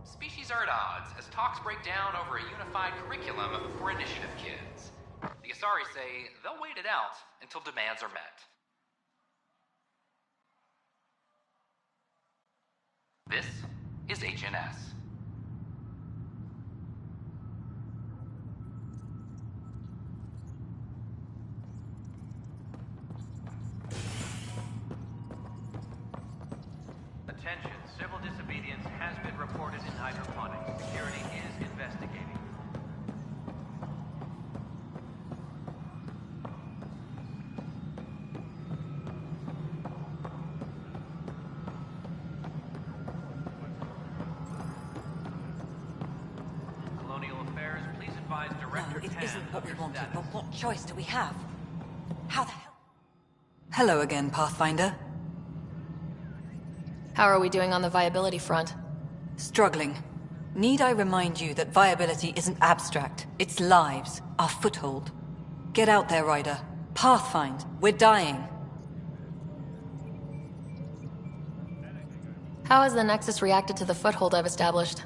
Species are at odds as talks break down over a unified curriculum for initiative kids. The Asari say they'll wait it out until demands are met. This is HNS. Attention, civil disobedience has been reported in hydroponics. Security is investigating. Colonial Affairs, please advise Director No, it Tan isn't what we of your wanted, status. but what choice do we have? How the hell? Hello again, Pathfinder. How are we doing on the viability front? Struggling. Need I remind you that viability isn't abstract? It's lives, our foothold. Get out there, Ryder. Pathfind. We're dying. How has the Nexus reacted to the foothold I've established?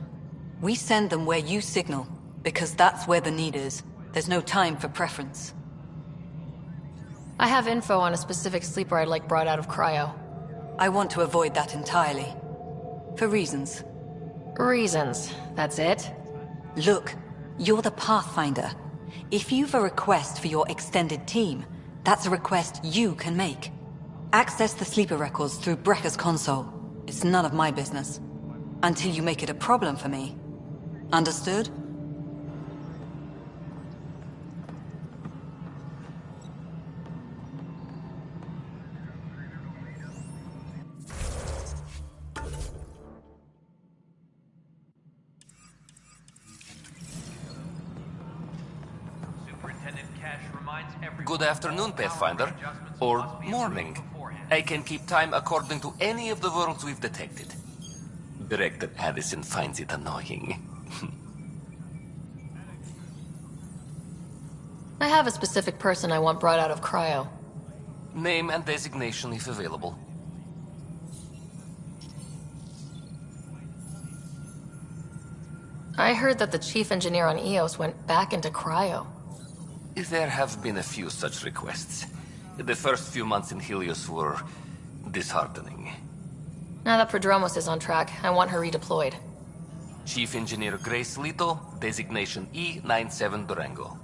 We send them where you signal, because that's where the need is. There's no time for preference. I have info on a specific sleeper I'd like brought out of cryo. I want to avoid that entirely. For reasons. Reasons, that's it? Look, you're the Pathfinder. If you've a request for your extended team, that's a request you can make. Access the sleeper records through Brekker's console. It's none of my business. Until you make it a problem for me. Understood? Good afternoon, Pathfinder. Or morning. I can keep time according to any of the worlds we've detected. Director Addison finds it annoying. I have a specific person I want brought out of cryo. Name and designation if available. I heard that the chief engineer on Eos went back into cryo. There have been a few such requests. The first few months in Helios were disheartening. Now that Prodromos is on track, I want her redeployed. Chief Engineer Grace Lito, designation E97 Durango.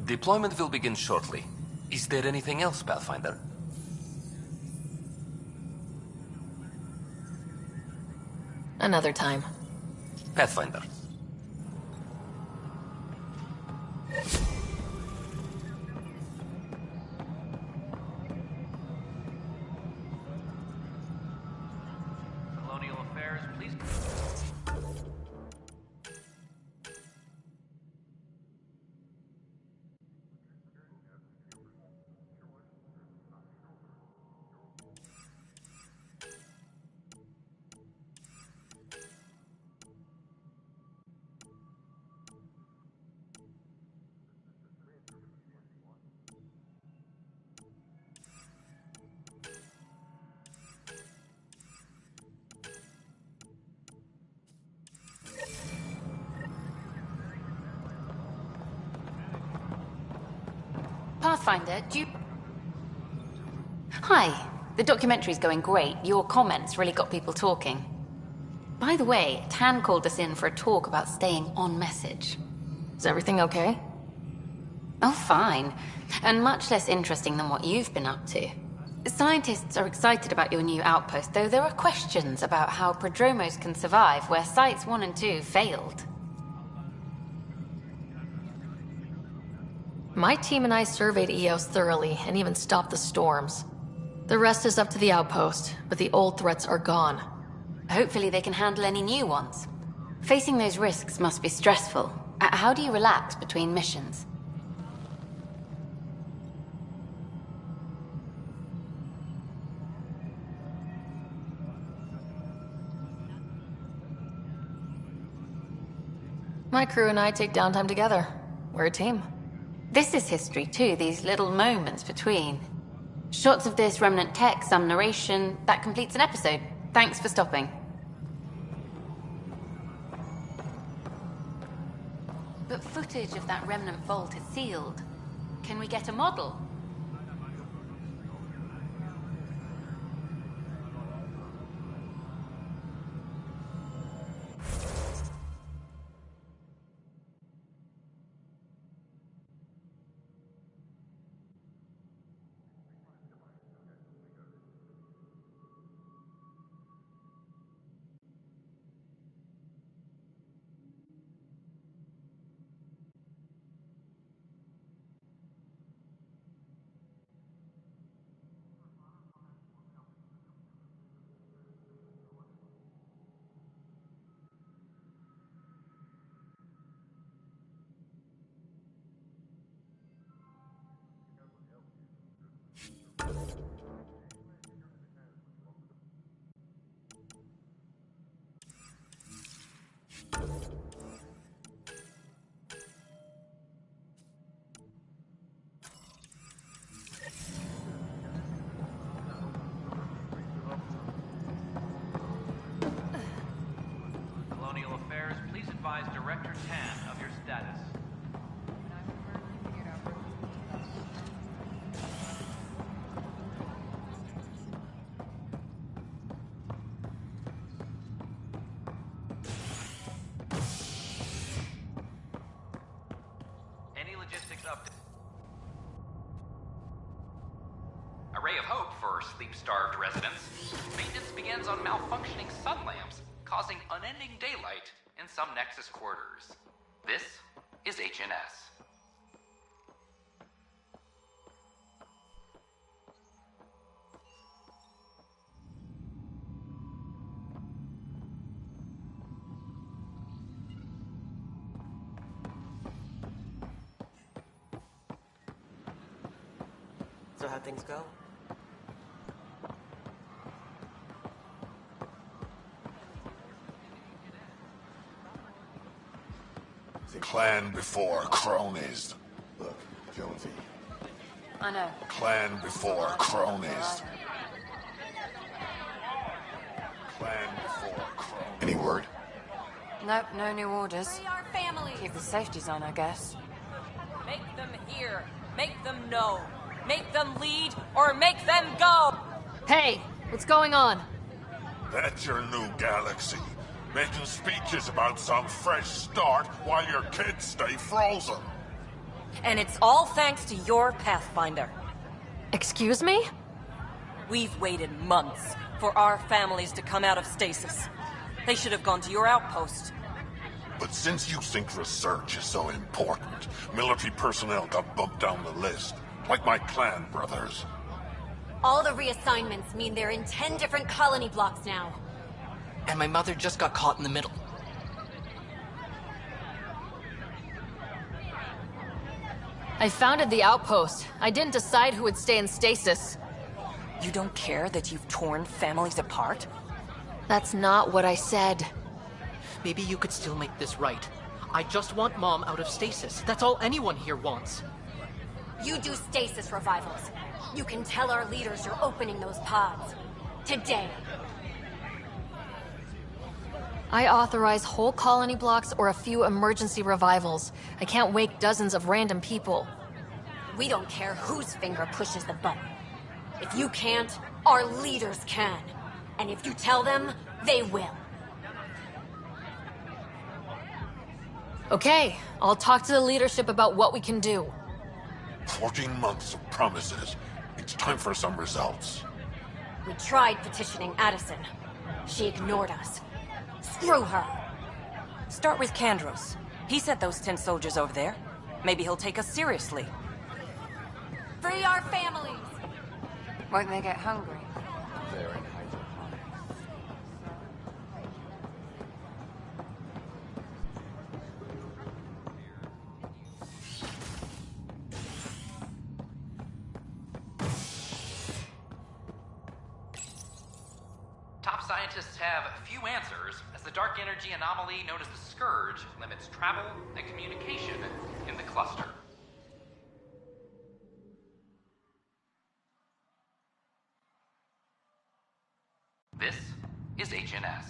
Deployment will begin shortly. Is there anything else, Pathfinder? Another time. Pathfinder. Colonial Affairs, please. Pathfinder, do you... Hi. The documentary's going great. Your comments really got people talking. By the way, Tan called us in for a talk about staying on message. Is everything okay? Oh, fine. And much less interesting than what you've been up to. Scientists are excited about your new outpost, though there are questions about how Prodromos can survive where Sites 1 and 2 failed. My team and I surveyed Eos thoroughly and even stopped the storms. The rest is up to the outpost, but the old threats are gone. Hopefully they can handle any new ones. Facing those risks must be stressful. How do you relax between missions? My crew and I take downtime together. We're a team. This is history too, these little moments between. Shots of this remnant tech, some narration, that completes an episode. Thanks for stopping. But footage of that remnant vault is sealed. Can we get a model? certain of your status. Any logistics update? A ray of hope for sleep-starved residents. Maintenance begins on malfunctioning sun lamps, causing unending daylight in some Nexus quarters. This is HNS. So how'd things go? Clan before cronies. Look, Jonesy. I know. Clan before cronies. Clan before cronies. Any word? Nope, no new orders. Free our families. Keep the safeties on, I guess. Make them hear. Make them know. Make them lead or make them go. Hey, what's going on? That's your new galaxy. Making speeches about some fresh start while your kids stay frozen. And it's all thanks to your Pathfinder. Excuse me? We've waited months for our families to come out of stasis. They should have gone to your outpost. But since you think research is so important, military personnel got bumped down the list. Like my clan brothers. All the reassignments mean they're in 10 different colony blocks now. And my mother just got caught in the middle. I founded the outpost. I didn't decide who would stay in stasis. You don't care that you've torn families apart? That's not what I said. Maybe you could still make this right. I just want Mom out of stasis. That's all anyone here wants. You do stasis revivals. You can tell our leaders you're opening those pods. Today. I authorize whole colony blocks or a few emergency revivals. I can't wake dozens of random people. We don't care whose finger pushes the button. If you can't, our leaders can. And if you tell them, they will. Okay, I'll talk to the leadership about what we can do. 14 months of promises. It's time for some results. We tried petitioning Addison. She ignored us. Screw her. Start with Kandros. He sent those 10 soldiers over there. Maybe he'll take us seriously. Free our families! Won't they get hungry? Top scientists have few answers, as the dark energy anomaly known as the Scourge limits travel and communication in the cluster. This is HNS.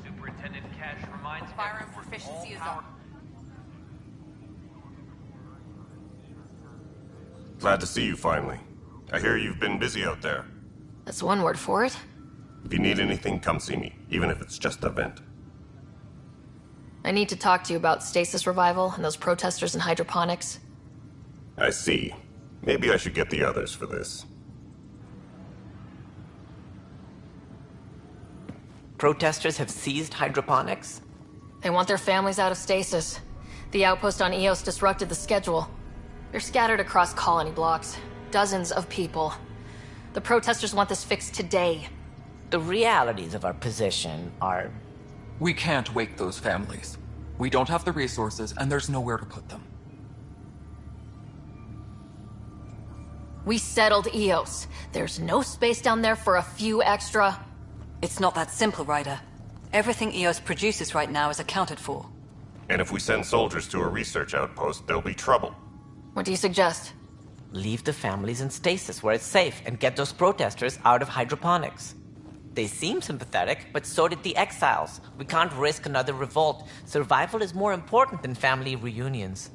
Superintendent Cash reminds Firearm everyone proficiency all is power- up. Glad to see you finally. I hear you've been busy out there. That's one word for it. If you need anything, come see me, even if it's just a vent. I need to talk to you about stasis revival and those protesters in hydroponics. I see. Maybe I should get the others for this. Protesters have seized hydroponics? They want their families out of stasis. The outpost on Eos disrupted the schedule. They're scattered across colony blocks. Dozens of people. The protesters want this fixed today. The realities of our position are... We can't wake those families. We don't have the resources, and there's nowhere to put them. We settled Eos. There's no space down there for a few extra... It's not that simple, Ryder. Everything Eos produces right now is accounted for. And if we send soldiers to a research outpost, there'll be trouble. What do you suggest? Leave the families in stasis where it's safe and get those protesters out of hydroponics. They seem sympathetic, but so did the exiles. We can't risk another revolt. Survival is more important than family reunions.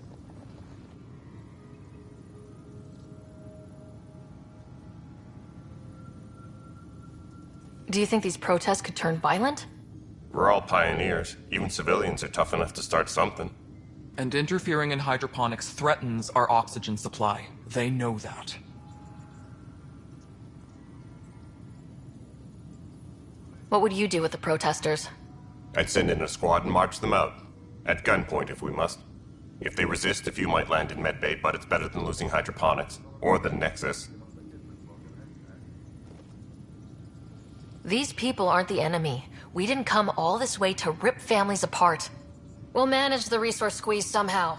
Do you think these protests could turn violent? We're all pioneers. Even civilians are tough enough to start something. And interfering in hydroponics threatens our oxygen supply. They know that. What would you do with the protesters? I'd send in a squad and march them out. At gunpoint if we must. If they resist, a few might land in medbay, but it's better than losing hydroponics. Or the Nexus. These people aren't the enemy. We didn't come all this way to rip families apart. We'll manage the resource squeeze somehow.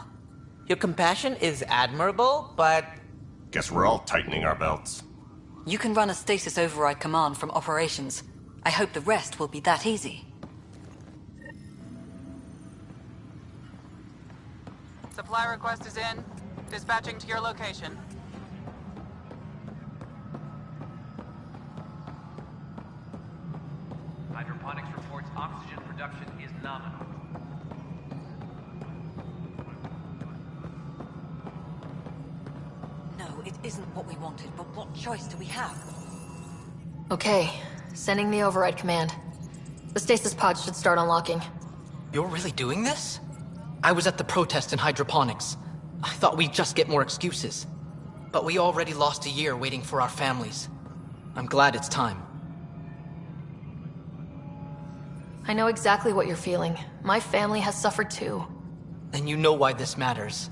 Your compassion is admirable, but... Guess we're all tightening our belts. You can run a stasis override command from operations. I hope the rest will be that easy. Supply request is in. Dispatching to your location. Hydroponics reports oxygen production is nominal. No, it isn't what we wanted, but what choice do we have? Okay, sending the override command. The stasis pod should start unlocking. You're really doing this? I was at the protest in hydroponics. I thought we'd just get more excuses. But we already lost a year waiting for our families. I'm glad it's time. I know exactly what you're feeling. My family has suffered too. And you know why this matters.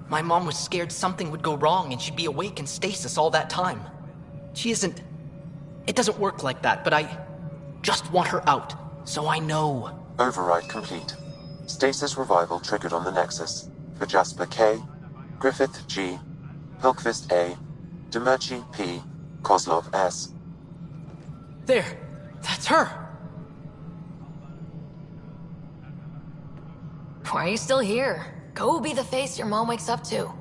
My mom was scared something would go wrong and she'd be awake in stasis all that time. She isn't... It doesn't work like that, but I just want her out, so I know. Override complete. Stasis revival triggered on the Nexus. For Jasper K, Griffith G, Hilkvist A, Demerchi P, Kozlov S. There! That's her! Why are you still here? Go be the face your mom wakes up to.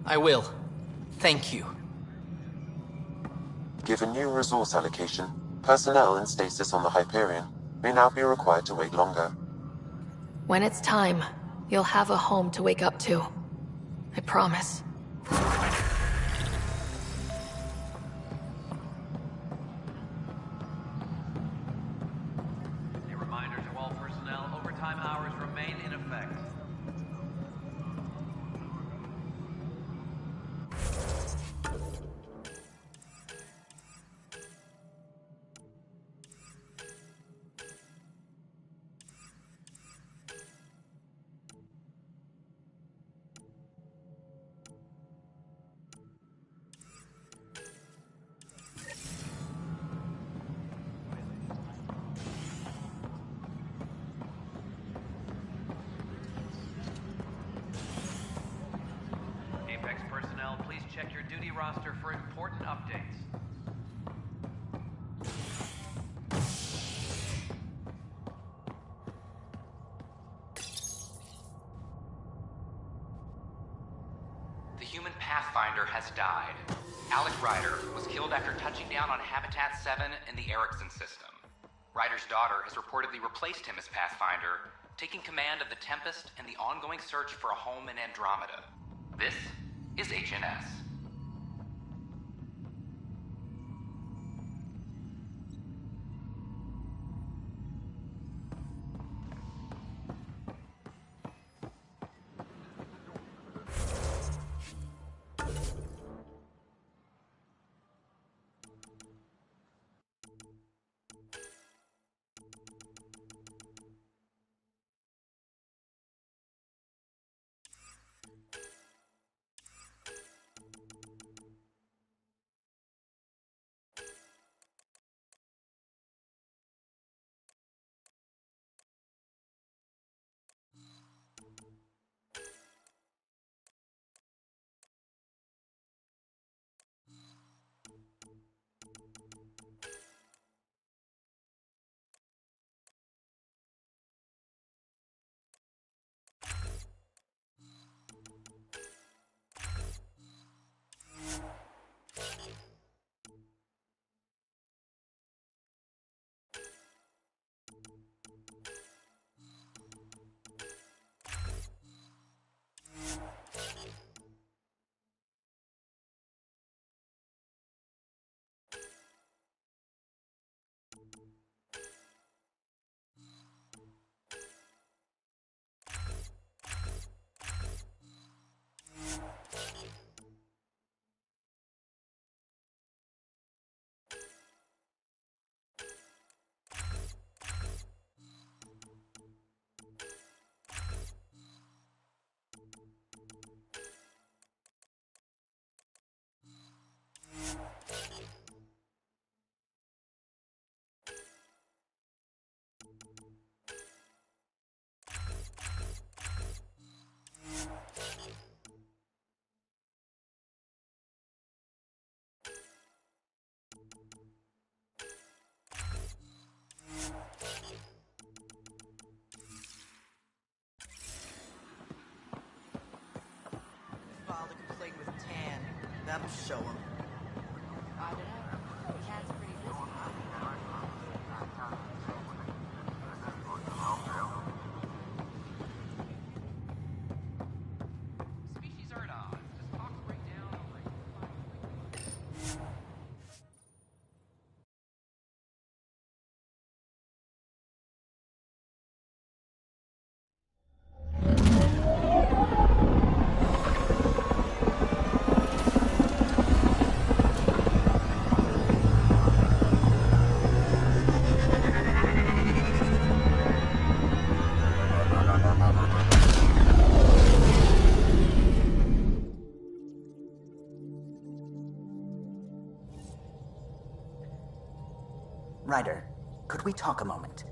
I will. Thank you. Given new resource allocation, personnel in stasis on the Hyperion may now be required to wait longer. When it's time, you'll have a home to wake up to. I promise. A reminder to all personnel, overtime hours remain in effect. Apex personnel, please check your duty roster for important updates. The human Pathfinder has died. Alec Ryder was killed after touching down on Habitat 7 in the Erickson system. Ryder's daughter has reportedly replaced him as Pathfinder, taking command of the Tempest and the ongoing search for a home in Andromeda. This is HNS. played with Tan. That'll show him. I don't know. Tan's pretty busy. Species are at odds. Does Fox break down over Ryder, could we talk a moment?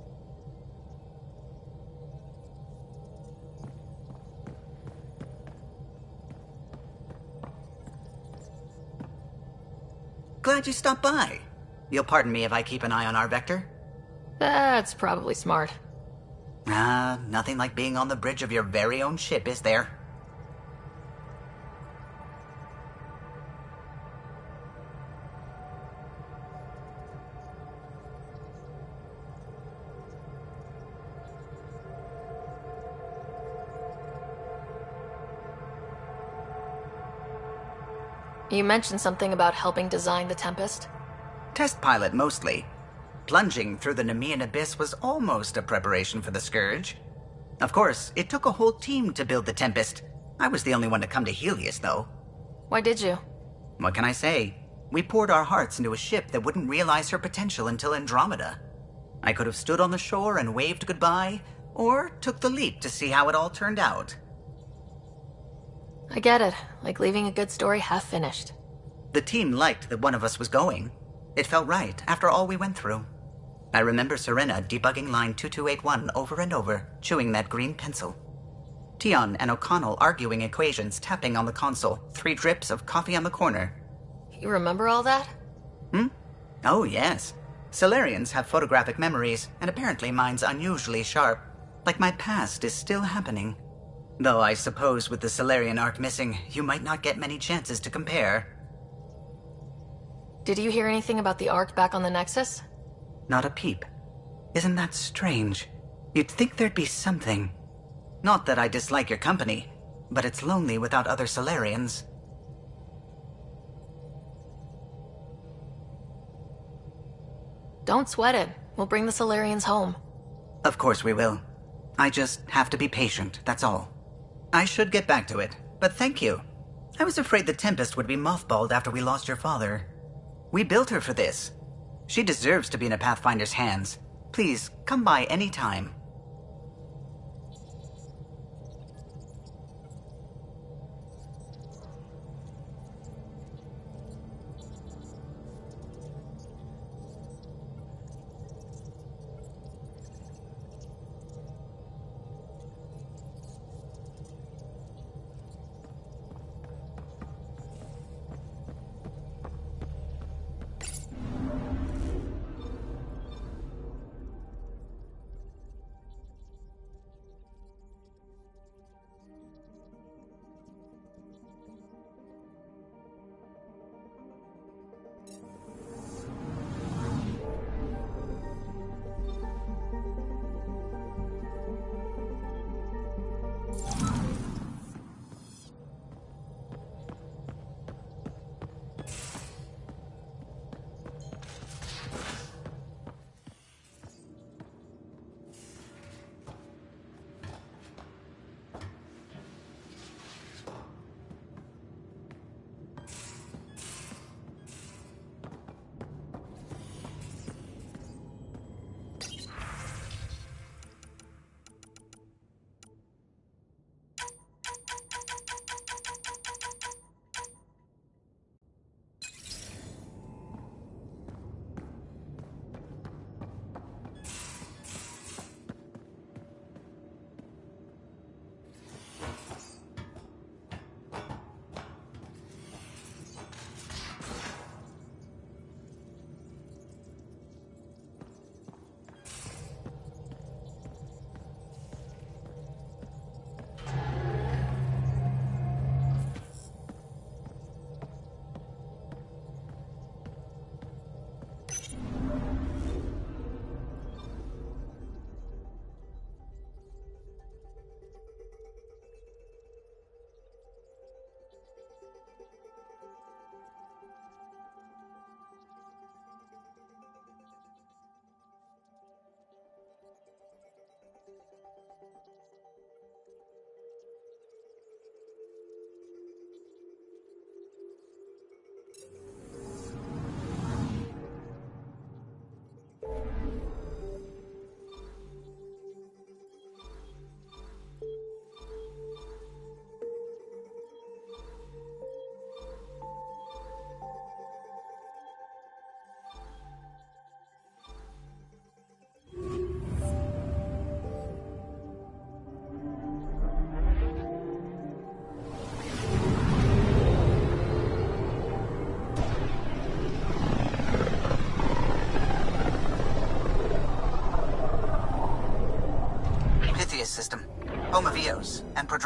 Glad you stopped by. You'll pardon me if I keep an eye on our vector? That's probably smart. Nothing like being on the bridge of your very own ship, is there? You mentioned something about helping design the Tempest? Test pilot, mostly. Plunging through the Nemean abyss was almost a preparation for the Scourge. Of course, it took a whole team to build the Tempest. I was the only one to come to Helios, though. Why did you? What can I say? We poured our hearts into a ship that wouldn't realize her potential until Andromeda. I could have stood on the shore and waved goodbye, or took the leap to see how it all turned out. I get it. Like leaving a good story half finished. The team liked that one of us was going. It felt right after all we went through. I remember Serena debugging line 2281 over and over, chewing that green pencil. Tion and O'Connell arguing equations, tapping on the console, 3 drips of coffee on the corner. You remember all that? Oh, yes. Solarians have photographic memories, and apparently mine's unusually sharp. Like my past is still happening. Though I suppose with the Solarian arc missing, you might not get many chances to compare. Did you hear anything about the Ark back on the Nexus? Not a peep. Isn't that strange? You'd think there'd be something. Not that I dislike your company, but it's lonely without other Solarians. Don't sweat it. We'll bring the Solarians home. Of course we will. I just have to be patient, that's all. I should get back to it, but thank you. I was afraid the Tempest would be mothballed after we lost your father. We built her for this. She deserves to be in a Pathfinder's hands. Please, come by any time.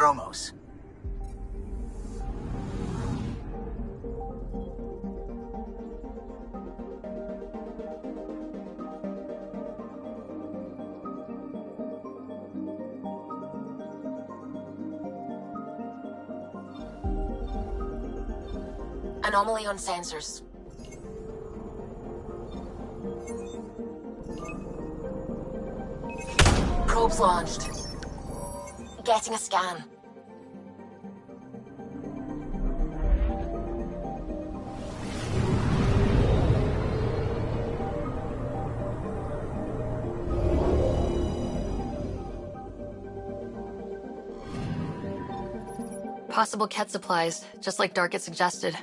Nostrodromos. Anomaly on sensors. Probes launched. Getting a scan. Possible Ket supplies, just like Dark had suggested.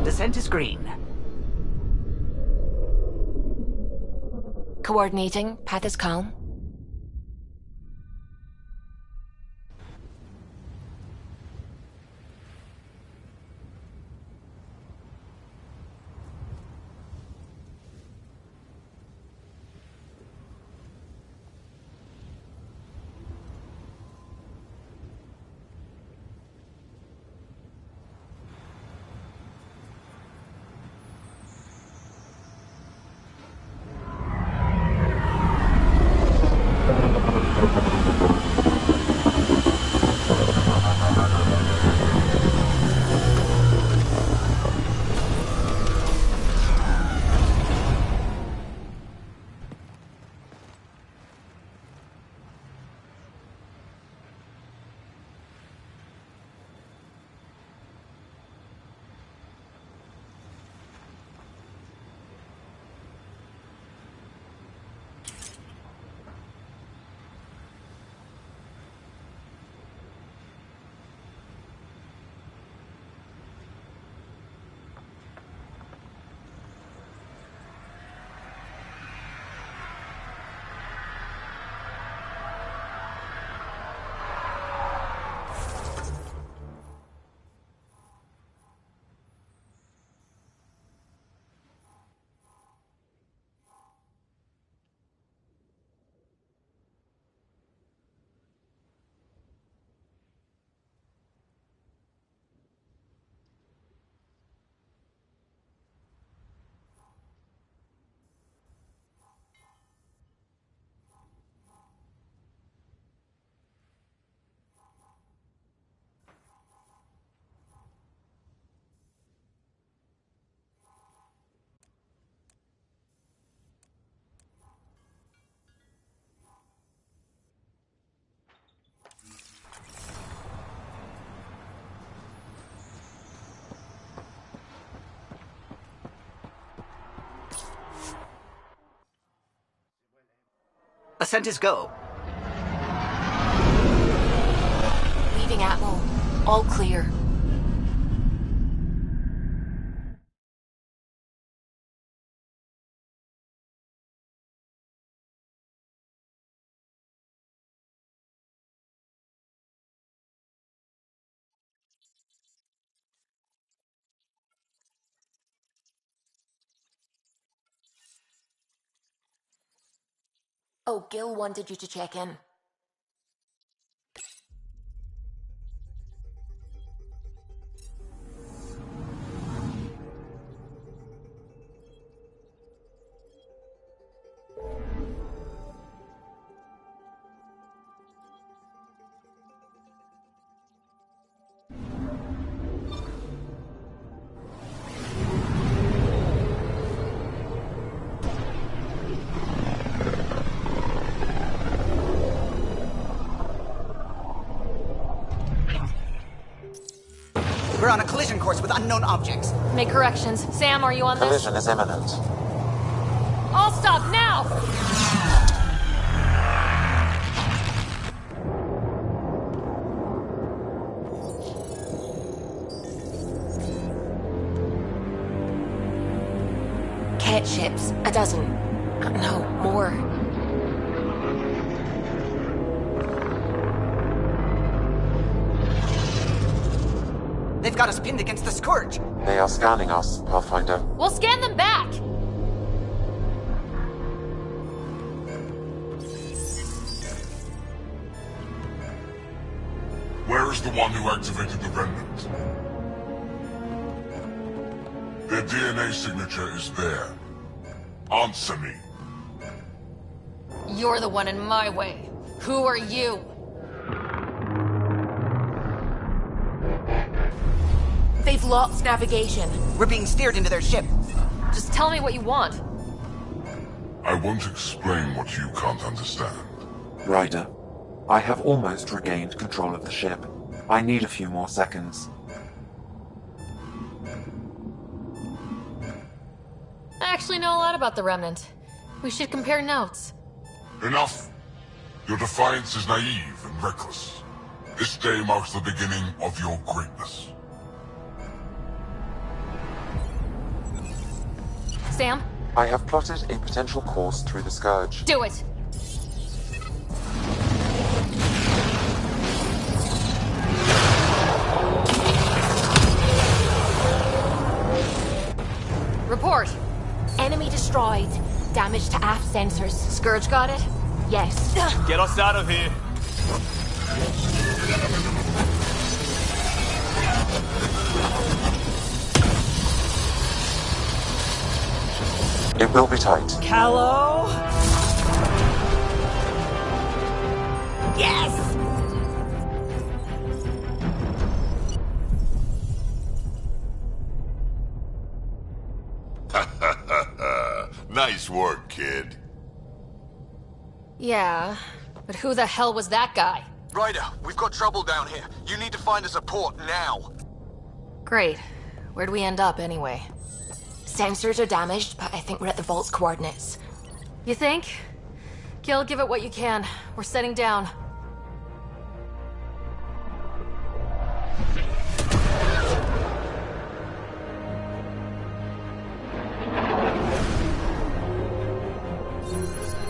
Descent is green. Coordinating. Path is calm. consent is go. Leaving Atmo. All clear. Oh, Gil wanted you to check in. We're on a collision course with unknown objects. Make corrections. Sam, are you on this? Collision is imminent. All stop now! Cat ships. 12. No, more. They've got us pinned against the Scourge. They are scanning us, Pathfinder. We'll scan them back! Where is the one who activated the remnant? Their DNA signature is there. Answer me. You're the one in my way. Who are you? They've lost navigation. We're being steered into their ship. Just tell me what you want. I won't explain what you can't understand. Ryder, I have almost regained control of the ship. I need a few more seconds. I actually know a lot about the Remnant. We should compare notes. Enough! Your defiance is naive and reckless. This day marks the beginning of your greatness. Sam? I have plotted a potential course through the Scourge. Do it! Report. Enemy destroyed. Damage to aft sensors. Scourge got it? Yes. Get us out of here. It will be tight. Callow? Yes! Nice work, kid. Yeah, but who the hell was that guy? Ryder, we've got trouble down here. You need to find us a port now. Great. Where'd we end up anyway? Sensors are damaged, but I think we're at the vault's coordinates. You think? Gil, give it what you can. We're setting down.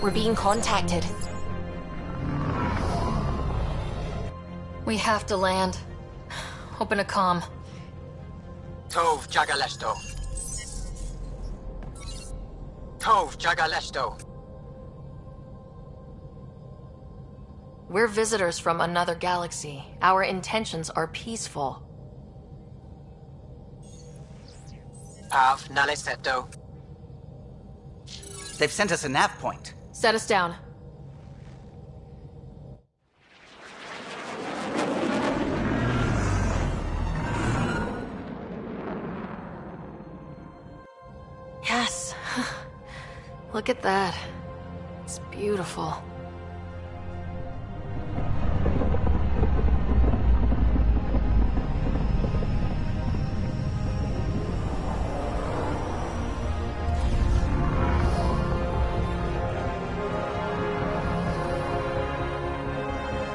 We're being contacted. We have to land. Open a comm. Tov Jagaleshto. Tov Jagaleshto. We're visitors from another galaxy. Our intentions are peaceful. Av Naleseto. They've sent us a nav point. Set us down. Yes. Look at that. It's beautiful.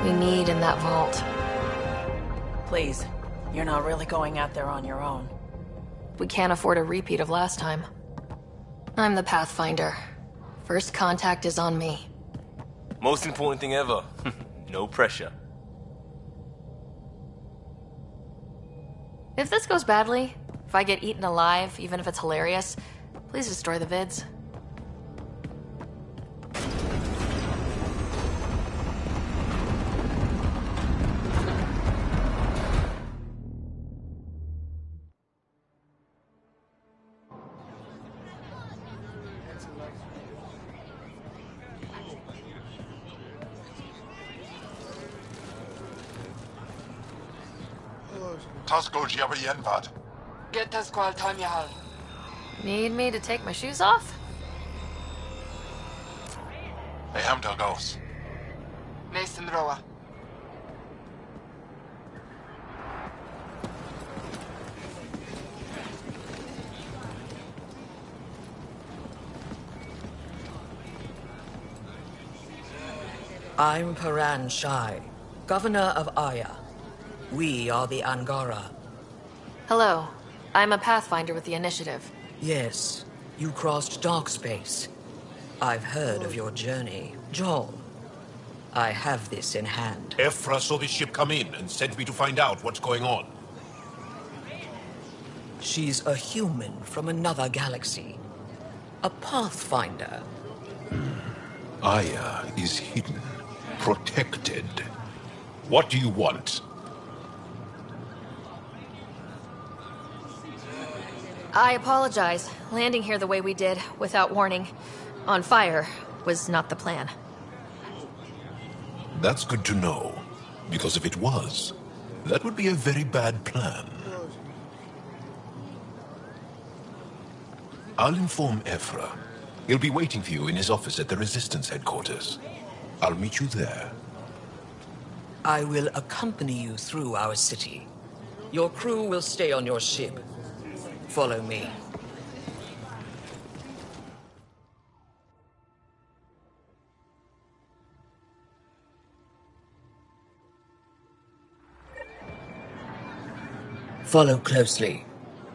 we need in that vault. Please, you're not really going out there on your own. We can't afford a repeat of last time. I'm the Pathfinder. First contact is on me. Most important thing ever. No pressure. If this goes badly, if I get eaten alive, even if it's hilarious, please destroy the vids. Tasco jabba yenvad. Get das squal time yahal. Need me to take my shoes off? I am Dagos. Mason Roa. I'm Paran Shai, Governor of Aya. We are the Angara. Hello. I'm a Pathfinder with the Initiative. Yes, you crossed dark space. I've heard of your journey, Joel. I have this in hand. Ephra saw this ship come in and sent me to find out what's going on. She's a human from another galaxy. A Pathfinder. Aya is hidden, protected. What do you want? I apologize. Landing here the way we did, without warning, on fire, was not the plan. That's good to know. Because if it was, that would be a very bad plan. I'll inform Ephra. He'll be waiting for you in his office at the Resistance headquarters. I'll meet you there. I will accompany you through our city. Your crew will stay on your ship. Follow me. Follow closely.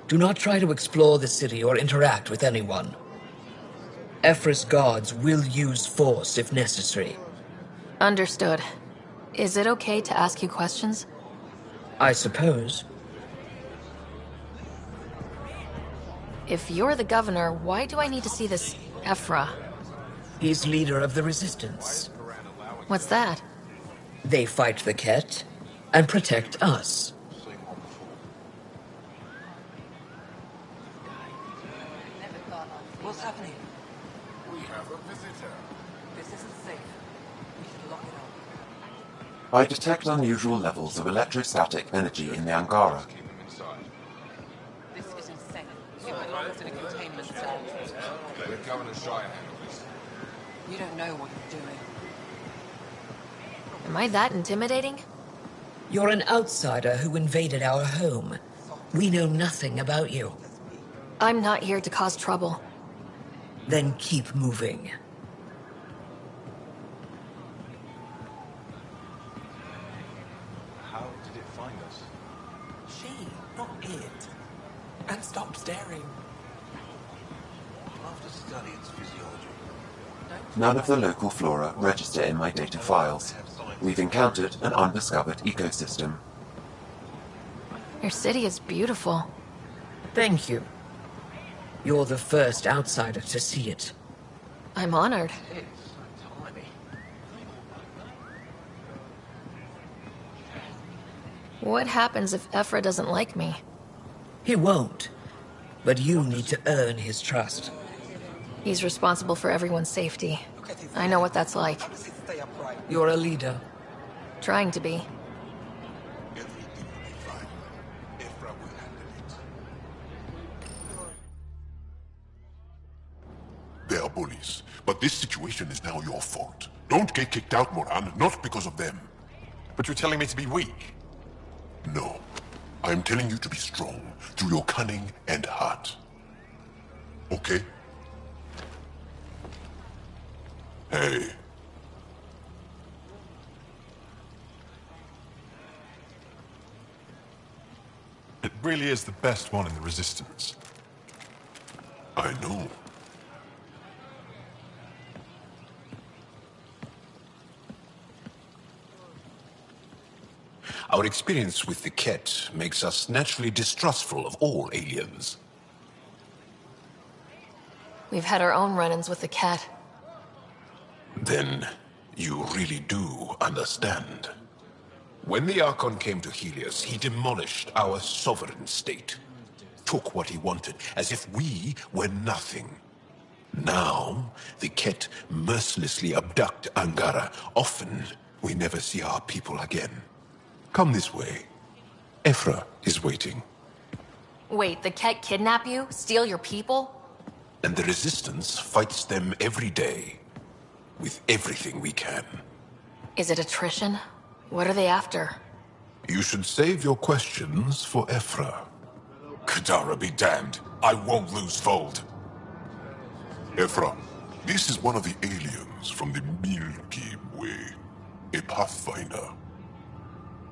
Do not try to explore the city or interact with anyone. Ephra's guards will use force if necessary. Understood. Is it okay to ask you questions? I suppose. If you're the governor, why do I need to see this Ephra? He's leader of the Resistance. What's that? They fight the Ket and protect us. What's happening? We have a visitor. This isn't safe. We should lock it up. I detect unusual levels of electrostatic energy in the Angara. This is insane. It belongs in a containment cell. Let Governor Shire handle this. You don't know what you're doing. Am I that intimidating? You're an outsider who invaded our home. We know nothing about you. I'm not here to cause trouble. Then keep moving. How did it find us? She, not it. And stop staring. I'll have to study its physiology. None of the local flora register in my data files. We've encountered an undiscovered ecosystem. Your city is beautiful. Thank you. You're the first outsider to see it. I'm honored. What happens if Ephra doesn't like me? He won't. But you need to earn his trust. He's responsible for everyone's safety. I know what that's like. You're a leader. Trying to be. They are bullies, but this situation is now your fault. Don't get kicked out, Moran, not because of them. But you're telling me to be weak? No. I'm telling you to be strong, through your cunning and heart. Okay? Hey. really is the best one in the Resistance. I know. Our experience with the Ket makes us naturally distrustful of all aliens. We've had our own run-ins with the cat. Then you really do understand. When the Archon came to Helios, he demolished our sovereign state. Took what he wanted, as if we were nothing. Now, the Ket mercilessly abduct Angara. Often, we never see our people again. Come this way. Ephra is waiting. Wait, the cat kidnap you? Steal your people? And the Resistance fights them every day. With everything we can. Is it attrition? What are they after? You should save your questions for Ephra. Kadara be damned. I won't lose Fold. Ephra, this is one of the aliens from the Milky Way. A Pathfinder.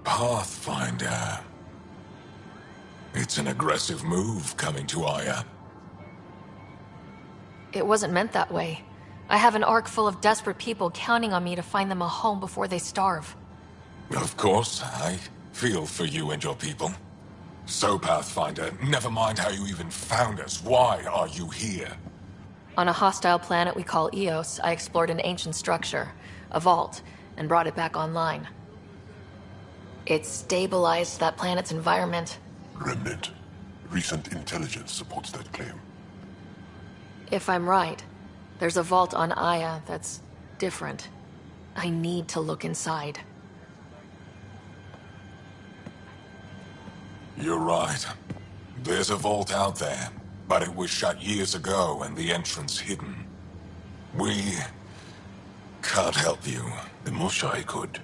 Pathfinder. It's an aggressive move coming to Aya. It wasn't meant that way. I have an ark full of desperate people counting on me to find them a home before they starve. Of course, I feel for you and your people. So, Pathfinder, never mind how you even found us. Why are you here? On a hostile planet we call Eos, I explored an ancient structure, a vault, and brought it back online. It stabilized that planet's environment. Remnant. Recent intelligence supports that claim. If I'm right, there's a vault on Aya that's different. I need to look inside. You're right. There's a vault out there, but it was shut years ago and the entrance hidden. We can't help you. The Moshai could.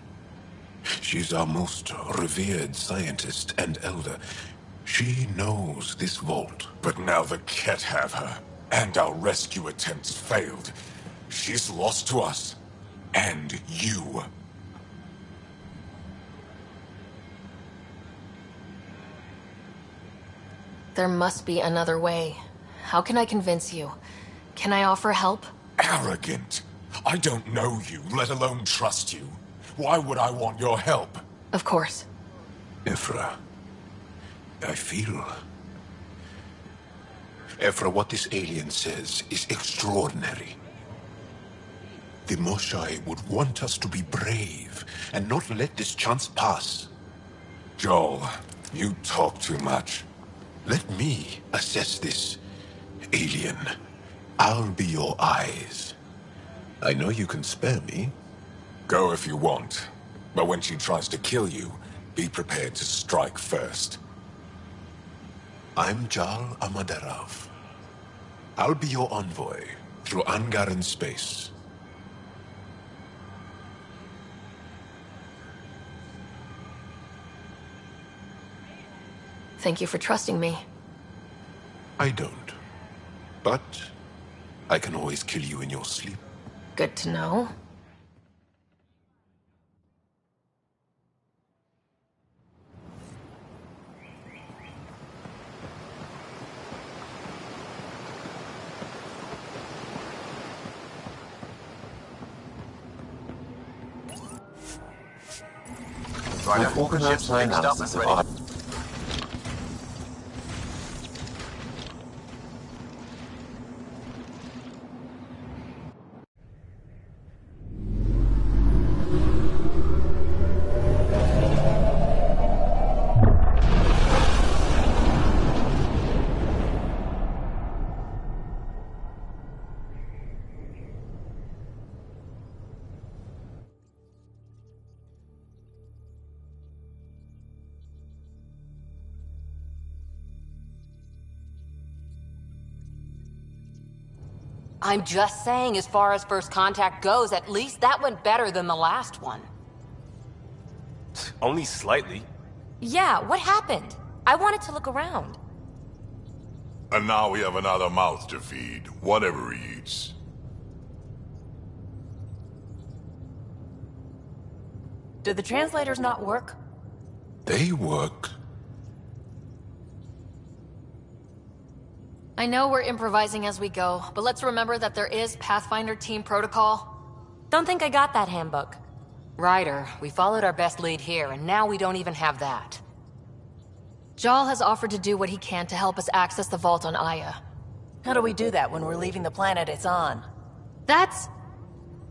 She's our most revered scientist and elder. She knows this vault. But now the Ket have her, and our rescue attempts failed. She's lost to us, and you. There must be another way. How can I convince you? Can I offer help? Arrogant. I don't know you, let alone trust you. Why would I want your help? Of course. Ephra, I feel... Ephra, what this alien says is extraordinary. The Moshai would want us to be brave and not let this chance pass. Joel, you talk too much. Let me assess this, alien. I'll be your eyes. I know you can spare me. Go if you want. But when she tries to kill you, be prepared to strike first. I'm Jal Amadarov. I'll be your envoy through Angaran space. Thank you for trusting me. I don't. But I can always kill you in your sleep. Good to know. I've organized my analysis of art. I'm just saying, as far as first contact goes, at least that went better than the last one. Only slightly. Yeah, what happened? I wanted to look around. And now we have another mouth to feed, whatever he eats. Did the translators not work? They work. I know we're improvising as we go, but let's remember that there is Pathfinder team protocol. Don't think I got that handbook. Ryder, we followed our best lead here, and now we don't even have that. Jal has offered to do what he can to help us access the vault on Aya. How do we do that when we're leaving the planet it's on? That's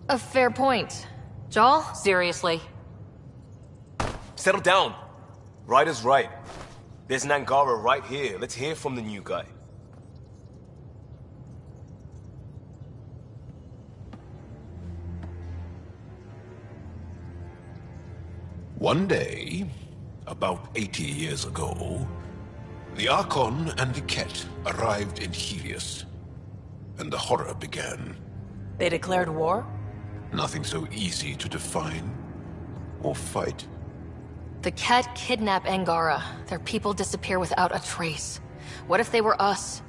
a fair point. Jal? Seriously? Settle down. Ryder's right. There's an Angara right here. Let's hear from the new guy. One day, about 80 years ago, the Archon and the Ket arrived in Helios, and the horror began. They declared war? Nothing so easy to define or fight. The Ket kidnap Angara. Their people disappear without a trace. What if they were us?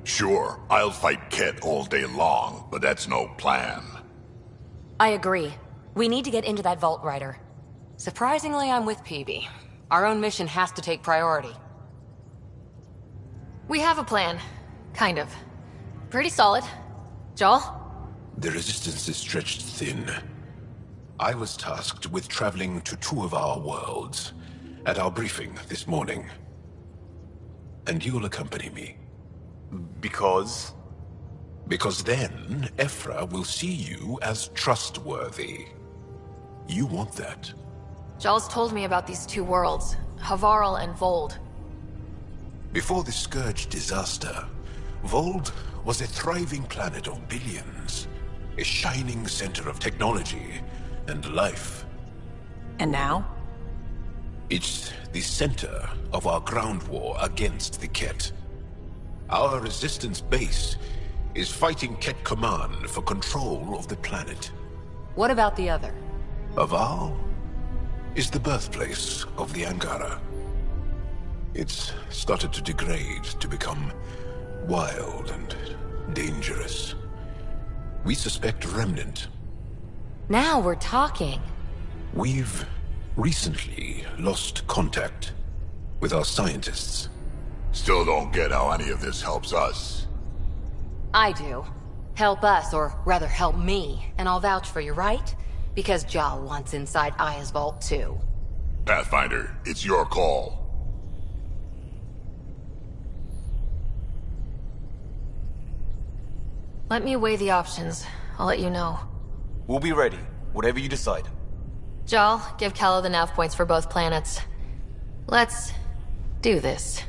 Sure, I'll fight Ket all day long, but that's no plan. I agree. We need to get into that vault, Ryder. Surprisingly, I'm with PB. Our own mission has to take priority. We have a plan. Kind of. Pretty solid. Jal? The resistance is stretched thin. I was tasked with traveling to two of our worlds at our briefing this morning. And you'll accompany me. Because? Because then, Ephra will see you as trustworthy. You want that. Jal's told me about these two worlds, Havarl and Vold. Before the Scourge disaster, Vold was a thriving planet of billions. A shining center of technology and life. And now? It's the center of our ground war against the Ket. Our resistance base is fighting Ket Command for control of the planet. What about the other? Havarl is the birthplace of the Angara. It's started to degrade, to become wild and dangerous. We suspect Remnant. Now we're talking. We've recently lost contact with our scientists. Still don't get how any of this helps us. I do. Help us, or rather help me, and I'll vouch for you, right? Because Jal wants inside Aya's vault too. Pathfinder, it's your call. Let me weigh the options. I'll let you know. We'll be ready, whatever you decide. Jal, give Callow the nav points for both planets. Let's do this.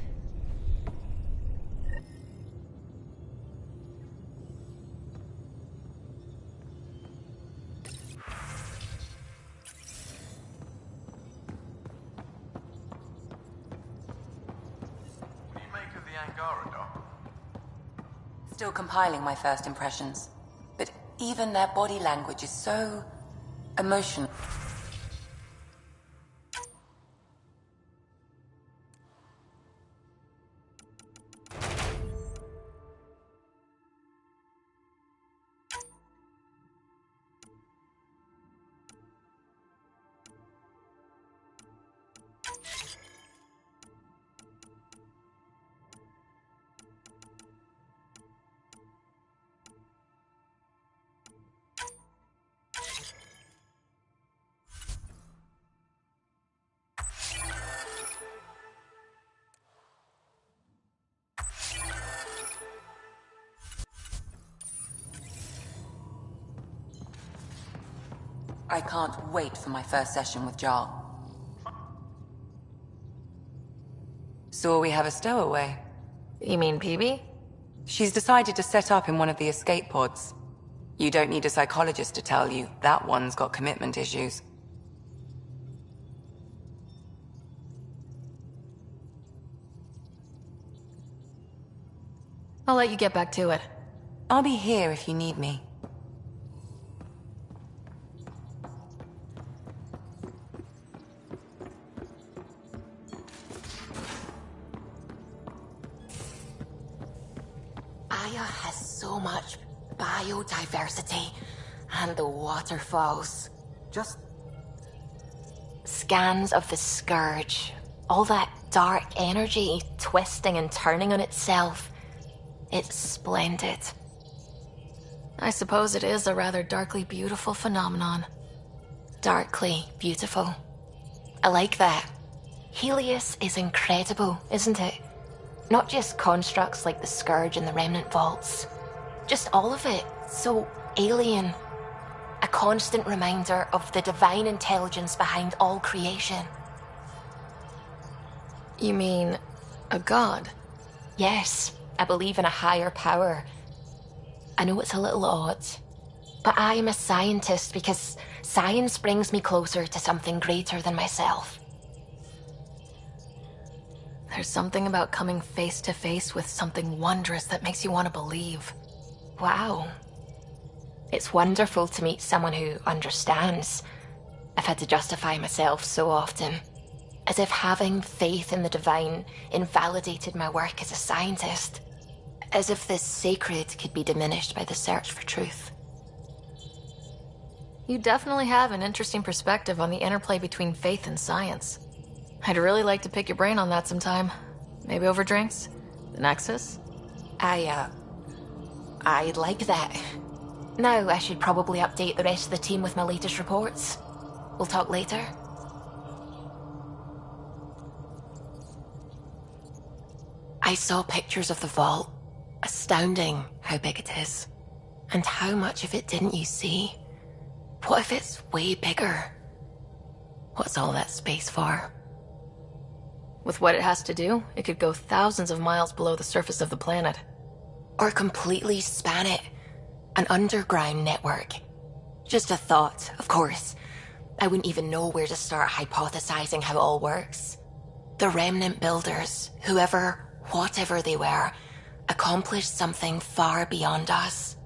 Still compiling my first impressions, but even their body language is so emotional. I can't wait for my first session with Jal. So we have a stowaway. You mean PB? She's decided to set up in one of the escape pods. You don't need a psychologist to tell you that one's got commitment issues. I'll let you get back to it. I'll be here if you need me. Aya has so much biodiversity, and the waterfalls. Just scans of the Scourge. All that dark energy twisting and turning on itself. It's splendid. I suppose it is a rather darkly beautiful phenomenon. Darkly beautiful. I like that. Helios is incredible, isn't it? Not just constructs like the Scourge and the Remnant Vaults. Just all of it. So alien. A constant reminder of the divine intelligence behind all creation. You mean a god? Yes, I believe in a higher power. I know it's a little odd, but I am a scientist because science brings me closer to something greater than myself. There's something about coming face to face with something wondrous that makes you want to believe. Wow. It's wonderful to meet someone who understands. I've had to justify myself so often, as if having faith in the divine invalidated my work as a scientist. As if this sacred could be diminished by the search for truth. You definitely have an interesting perspective on the interplay between faith and science. I'd really like to pick your brain on that sometime. Maybe over drinks? The Nexus? I'd like that. Now I should probably update the rest of the team with my latest reports. We'll talk later. I saw pictures of the vault. Astounding how big it is. And how much of it didn't you see? What if it's way bigger? What's all that space for? With what it has to do, it could go thousands of miles below the surface of the planet. Or completely span it. An underground network. Just a thought, of course. I wouldn't even know where to start hypothesizing how it all works. The Remnant builders, whoever, whatever they were, accomplished something far beyond us.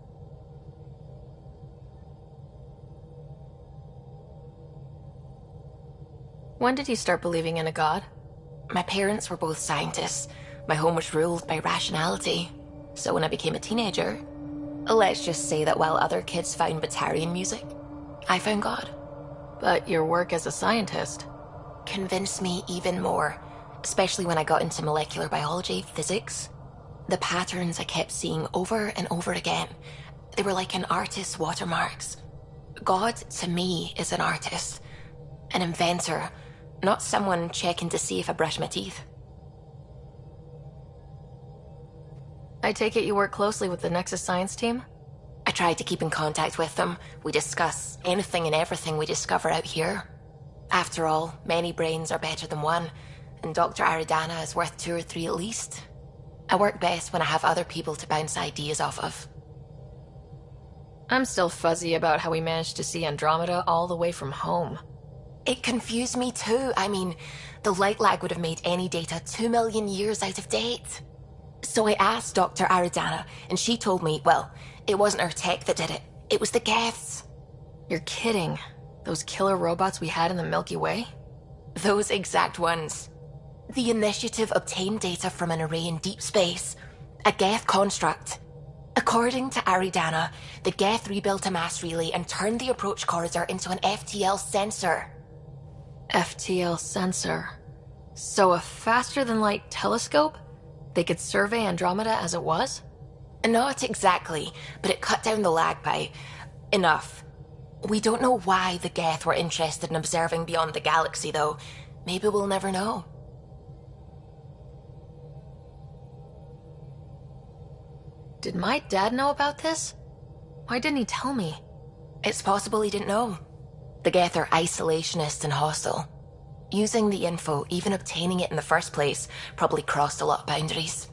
When did you start believing in a god? My parents were both scientists. My home was ruled by rationality. So when I became a teenager, let's just say that while other kids found Batarian music, I found God. But your work as a scientist convinced me even more, especially when I got into molecular biology, physics. The patterns I kept seeing over and over again, they were like an artist's watermarks. God, to me, is an artist, an inventor, not someone checking to see if I brush my teeth. I take it you work closely with the Nexus science team? I try to keep in contact with them. We discuss anything and everything we discover out here. After all, many brains are better than one, and Dr. Aridana is worth 2 or 3 at least. I work best when I have other people to bounce ideas off of. I'm still fuzzy about how we managed to see Andromeda all the way from home. It confused me too. I mean, the light lag would have made any data 2 million years out of date. So I asked Dr. Aridana, and she told me, well, it wasn't her tech that did it. It was the Geths. You're kidding. Those killer robots we had in the Milky Way? Those exact ones. The initiative obtained data from an array in deep space, a Geth construct. According to Aridana, the Geth rebuilt a mass relay and turned the approach corridor into an FTL sensor. FTL sensor. So a faster-than-light telescope? They could survey Andromeda as it was? Not exactly, but it cut down the lag by enough. We don't know why the Geth were interested in observing beyond the galaxy, though. Maybe we'll never know. Did my dad know about this? Why didn't he tell me? It's possible he didn't know. The Geth are isolationist and hostile. Using the info, even obtaining it in the first place, probably crossed a lot of boundaries.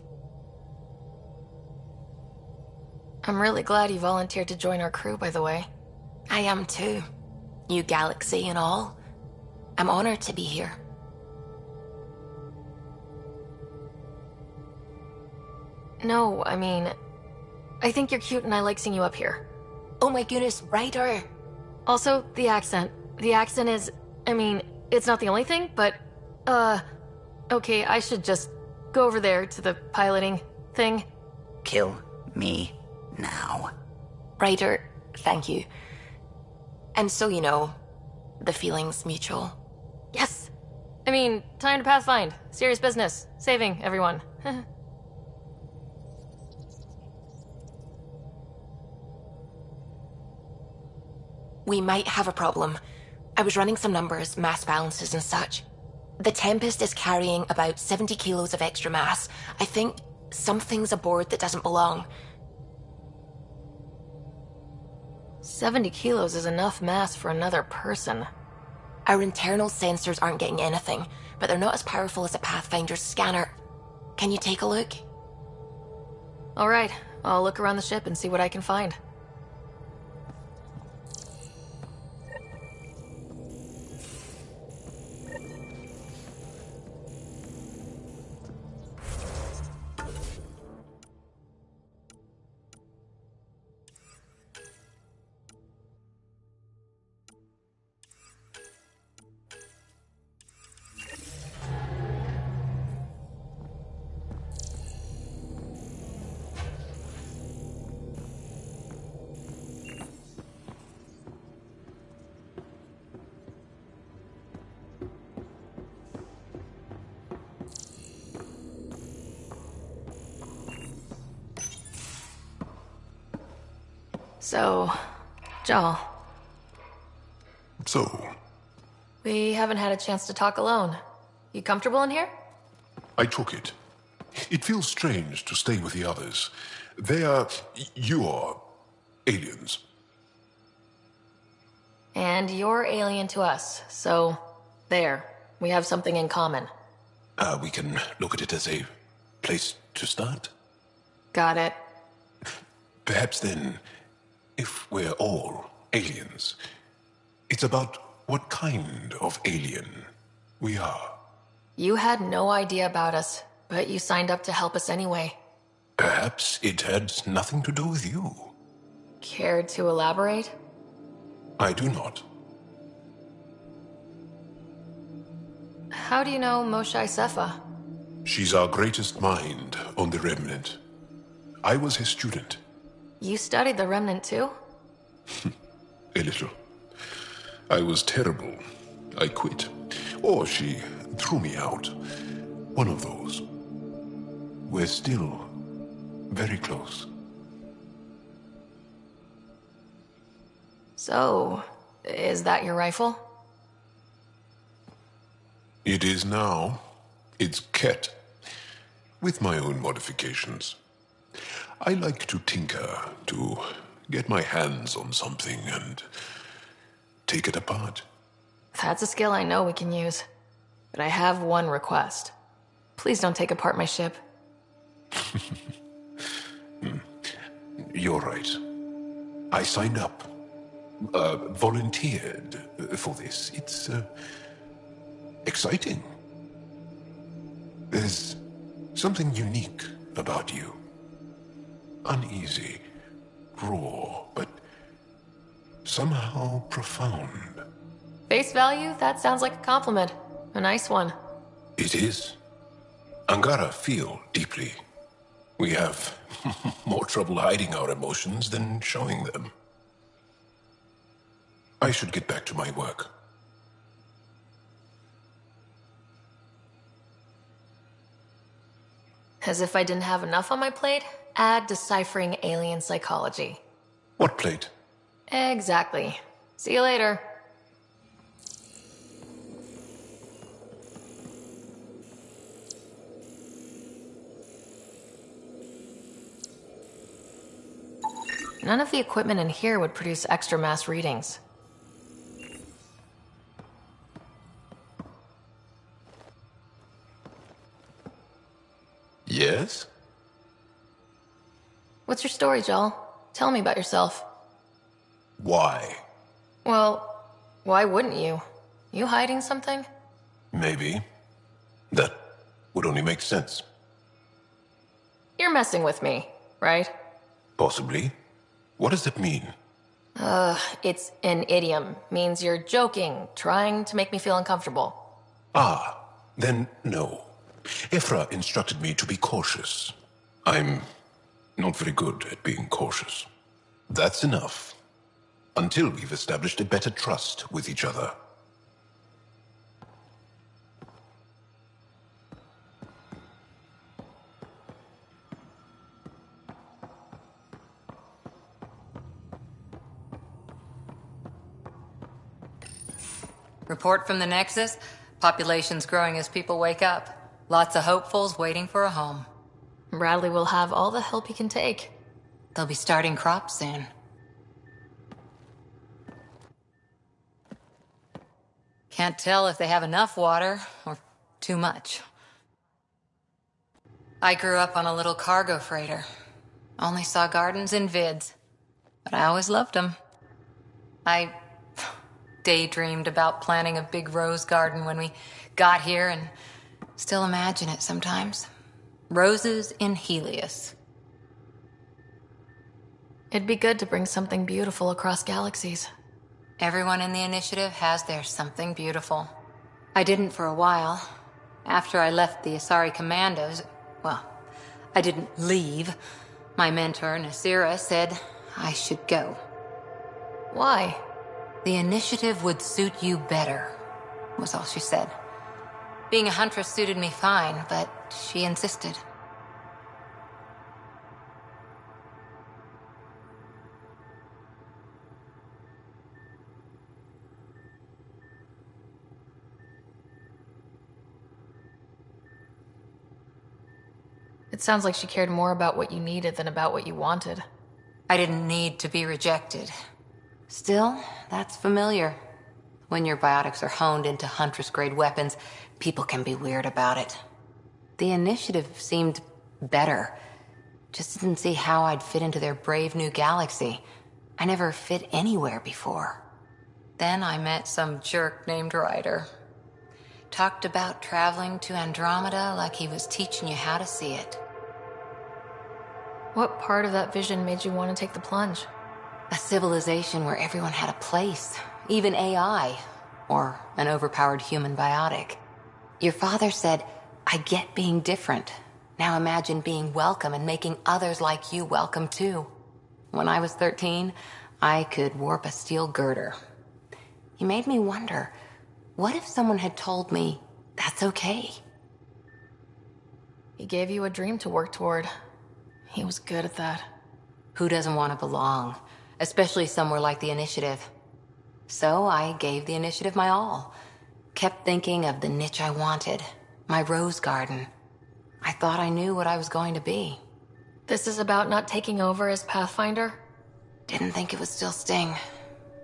I'm really glad you volunteered to join our crew, by the way. I am too. New galaxy and all. I'm honored to be here. No, I mean, I think you're cute and I like seeing you up here. Oh my goodness, Ryder! Also, the accent. The accent is, I mean, it's not the only thing, but, okay, I should just go over there to the piloting thing. Kill me now. Ryder, thank you. And so you know, the feeling's mutual. Yes! I mean, time to pathfind. Serious business. Saving everyone. we might have a problem. I was running some numbers, mass balances and such. The Tempest is carrying about 70 kilos of extra mass. I think something's aboard that doesn't belong. 70 kilos is enough mass for another person. Our internal sensors aren't getting anything, but they're not as powerful as a Pathfinder's scanner. Can you take a look? All right, I'll look around the ship and see what I can find. So, Jal. So, We haven't had a chance to talk alone. You comfortable in here? I took it. It feels strange to stay with the others. They are... you're... aliens. And you're alien to us, so... there. We have something in common. We can look at it as a place to start. Got it. Perhaps then, if we're all aliens, it's about what kind of alien we are. You had no idea about us, but you signed up to help us anyway. Perhaps it had nothing to do with you. Care to elaborate? I do not. How do you know Moshe Sefa? She's our greatest mind on the Remnant. I was his student. You studied the Remnant too? A little. I was terrible. I quit. Or she threw me out. One of those. We're still very close. So, is that your rifle? It is now. It's Ket. With my own modifications. I like to tinker, to get my hands on something and take it apart. That's a skill I know we can use. But I have one request. Please don't take apart my ship. You're right. I signed up. Volunteered for this. It's exciting. There's something unique about you. Uneasy, raw, but somehow profound. Face value? That sounds like a compliment. A nice one. It is. Angara feel deeply. We have more trouble hiding our emotions than showing them. I should get back to my work. As if I didn't have enough on my plate, add deciphering alien psychology. What plate? Exactly. See you later. None of the equipment in here would produce extra mass readings. Yes? What's your story, Joel? Tell me about yourself. Why? Well, why wouldn't you? You hiding something? Maybe. That would only make sense. You're messing with me, right? Possibly. What does that mean? It's an idiom. Means you're joking, trying to make me feel uncomfortable. Ah, then no. Ephra instructed me to be cautious. I'm not very good at being cautious. That's enough. Until we've established a better trust with each other. Report from the Nexus. Population's growing as people wake up. Lots of hopefuls waiting for a home. Bradley will have all the help he can take. They'll be starting crops soon. Can't tell if they have enough water or too much. I grew up on a little cargo freighter. Only saw gardens in vids, but I always loved them. I daydreamed about planting a big rose garden when we got here and still imagine it sometimes. Roses in Helios. It'd be good to bring something beautiful across galaxies. Everyone in the initiative has their something beautiful. I didn't for a while. After I left the Asari Commandos, well, I didn't leave. My mentor, Nasira, said I should go. Why? The initiative would suit you better, was all she said. Being a huntress suited me fine, but she insisted. It sounds like she cared more about what you needed than about what you wanted. I didn't need to be rejected. Still, that's familiar. When your biotics are honed into Huntress-grade weapons, people can be weird about it. The initiative seemed better. Just didn't see how I'd fit into their brave new galaxy. I never fit anywhere before. Then I met some jerk named Ryder. Talked about traveling to Andromeda like he was teaching you how to see it. What part of that vision made you want to take the plunge? A civilization where everyone had a place, even AI, or an overpowered human biotic. Your father said, I get being different. Now imagine being welcome and making others like you welcome too. When I was 13, I could warp a steel girder. He made me wonder, what if someone had told me that's okay? He gave you a dream to work toward. He was good at that. Who doesn't want to belong? Especially somewhere like the Initiative. So I gave the Initiative my all. Kept thinking of the niche I wanted. My rose garden. I thought I knew what I was going to be. This is about not taking over as Pathfinder? Didn't think it would still sting.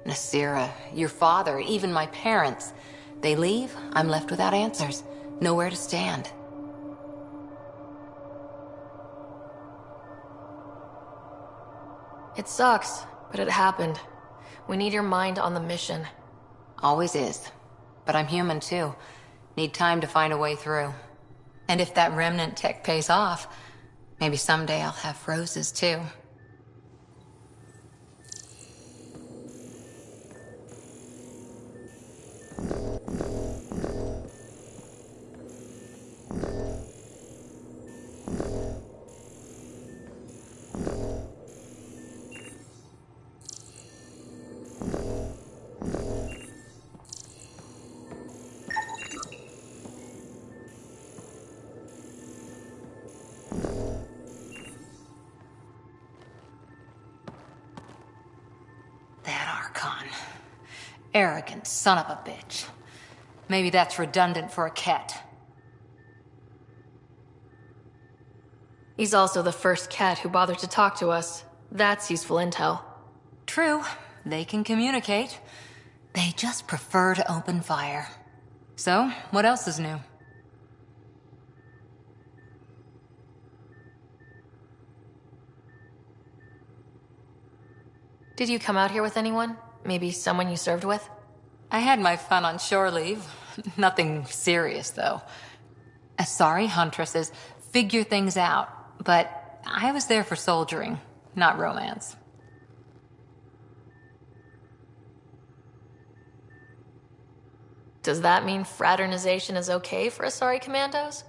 Nasira, your father, even my parents. They leave, I'm left without answers. Nowhere to stand. It sucks, but it happened. We need your mind on the mission. Always is. But I'm human too. Need time to find a way through. And if that remnant tech pays off, maybe someday I'll have roses too. Arrogant son of a bitch. Maybe that's redundant for a cat. He's also the first cat who bothered to talk to us. That's useful intel. True. They can communicate. They just prefer to open fire. So, what else is new? Did you come out here with anyone? Maybe someone you served with? I had my fun on shore leave. Nothing serious, though. Asari huntresses figure things out, but I was there for soldiering, not romance. Does that mean fraternization is okay for Asari commandos?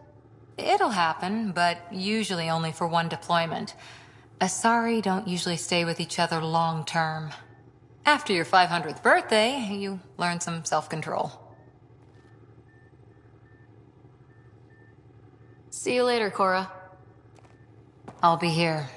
It'll happen, but usually only for one deployment. Asari don't usually stay with each other long term. After your 500th birthday, you learn some self-control. See you later, Cora. I'll be here.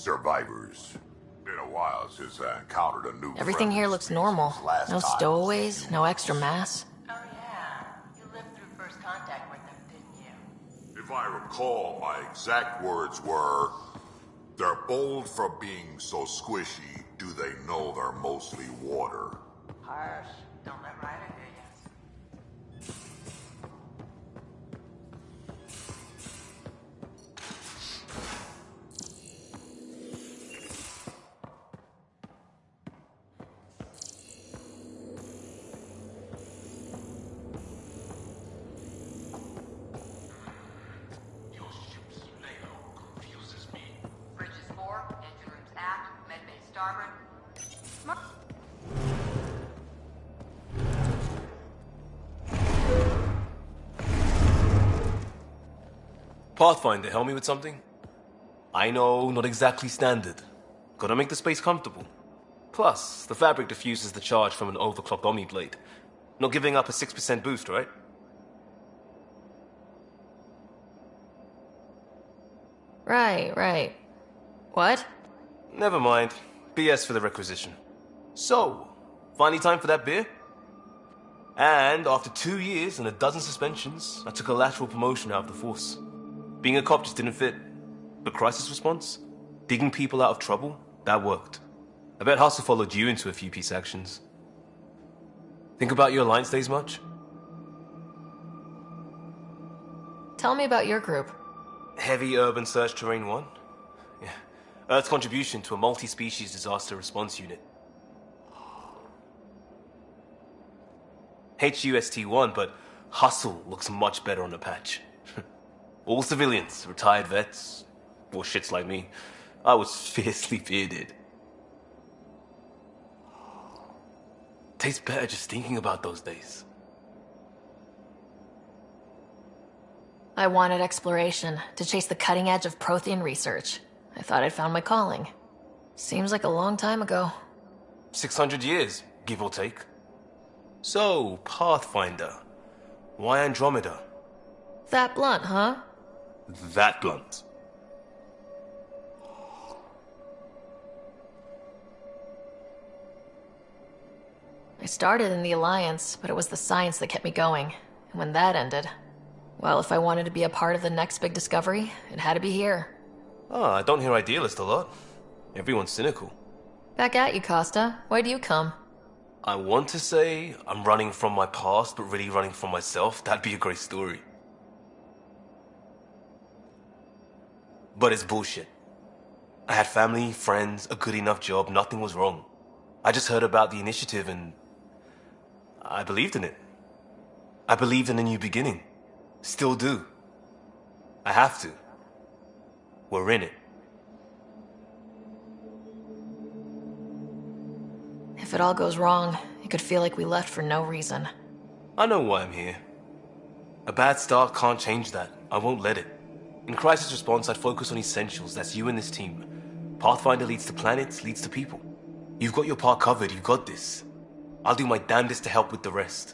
survivors. Been a while since I encountered a new Everything here looks normal. No stowaways, no extra mass. If I recall, my exact words were, "They're bold for being so squishy. Do they know they're mostly water?" Harsh. Don't let Ryder hear you. Pathfinder, help me with something? I know, not exactly standard. Gotta make the space comfortable. Plus, the fabric diffuses the charge from an overclocked Omni blade. Not giving up a 6% boost, right? Right. What? Never mind. BS for the requisition. So, finally time for that beer? And after 2 years and a dozen suspensions, I took a lateral promotion out of the force. Being a cop just didn't fit. But crisis response? Digging people out of trouble? That worked. I bet Hustle followed you into a few peace actions. Think about your Alliance days much? Tell me about your group. Heavy Urban Search Terrain 1? Yeah. Earth's contribution to a multi-species disaster response unit. HUST-1, but Hustle looks much better on the patch. All civilians, retired vets, or shits like me. I was fiercely bearded. Tastes better just thinking about those days. I wanted exploration, to chase the cutting edge of Prothean research. I thought I'd found my calling. Seems like a long time ago. 600 years, give or take. So, Pathfinder. Why Andromeda? That blunt, huh? That blunt. I started in the Alliance, but it was the science that kept me going. And when that ended, well, if I wanted to be a part of the next big discovery, it had to be here. Oh, I don't hear idealist a lot. Everyone's cynical. Back at you, Costa. Why do you come? I want to say I'm running from my past, but really running from myself. That'd be a great story. But it's bullshit. I had family, friends, a good enough job, nothing was wrong. I just heard about the initiative and I believed in it. I believed in a new beginning. Still do. I have to. We're in it. If it all goes wrong, it could feel like we left for no reason. I know why I'm here. A bad start can't change that. I won't let it. In crisis response, I'd focus on essentials. That's you and this team. Pathfinder leads to planets, leads to people. You've got your part covered. You've got this. I'll do my damnedest to help with the rest.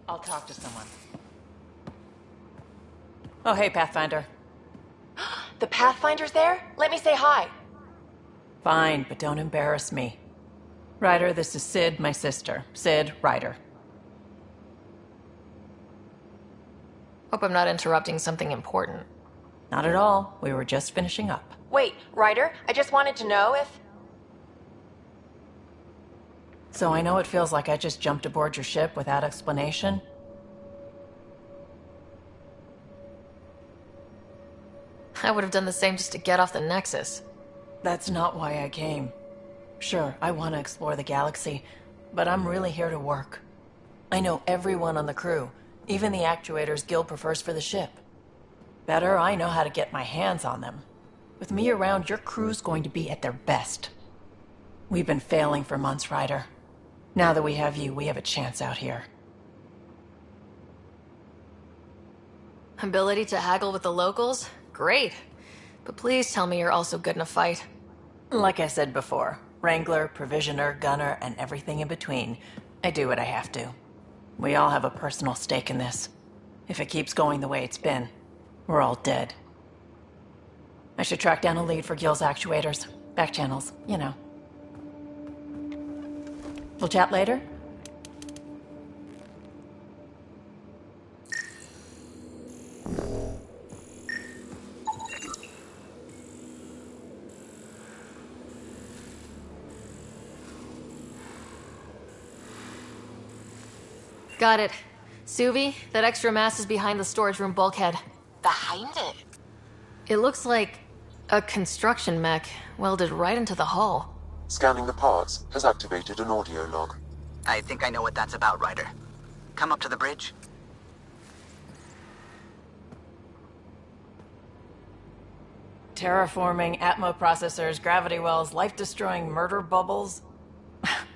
I'll talk to someone. Oh, hey, Pathfinder. The Pathfinder's there? Let me say hi. Fine, but don't embarrass me. Ryder, this is Sid, my sister. Sid, Ryder. Hope I'm not interrupting something important. Not at all. We were just finishing up. Wait, Ryder, I just wanted to know if... So I know it feels like I just jumped aboard your ship without explanation. I would have done the same just to get off the Nexus. That's not why I came. Sure, I want to explore the galaxy, but I'm really here to work. I know everyone on the crew, even the actuators Gil prefers for the ship. Better, I know how to get my hands on them. With me around, your crew's going to be at their best. We've been failing for months, Ryder. Now that we have you, we have a chance out here. Ability to haggle with the locals? Great. But please tell me you're also good in a fight. Like I said before, Wrangler, Provisioner, Gunner, and everything in between. I do what I have to. We all have a personal stake in this. If it keeps going the way it's been, we're all dead. I should track down a lead for Gil's actuators. Back channels, you know. We'll chat later? Got it. Suvi, that extra mass is behind the storage room bulkhead. Behind it? It looks like a construction mech welded right into the hull. Scanning the parts has activated an audio log. I think I know what that's about, Ryder. Come up to the bridge. Terraforming, Atmo processors, gravity wells, life-destroying murder bubbles.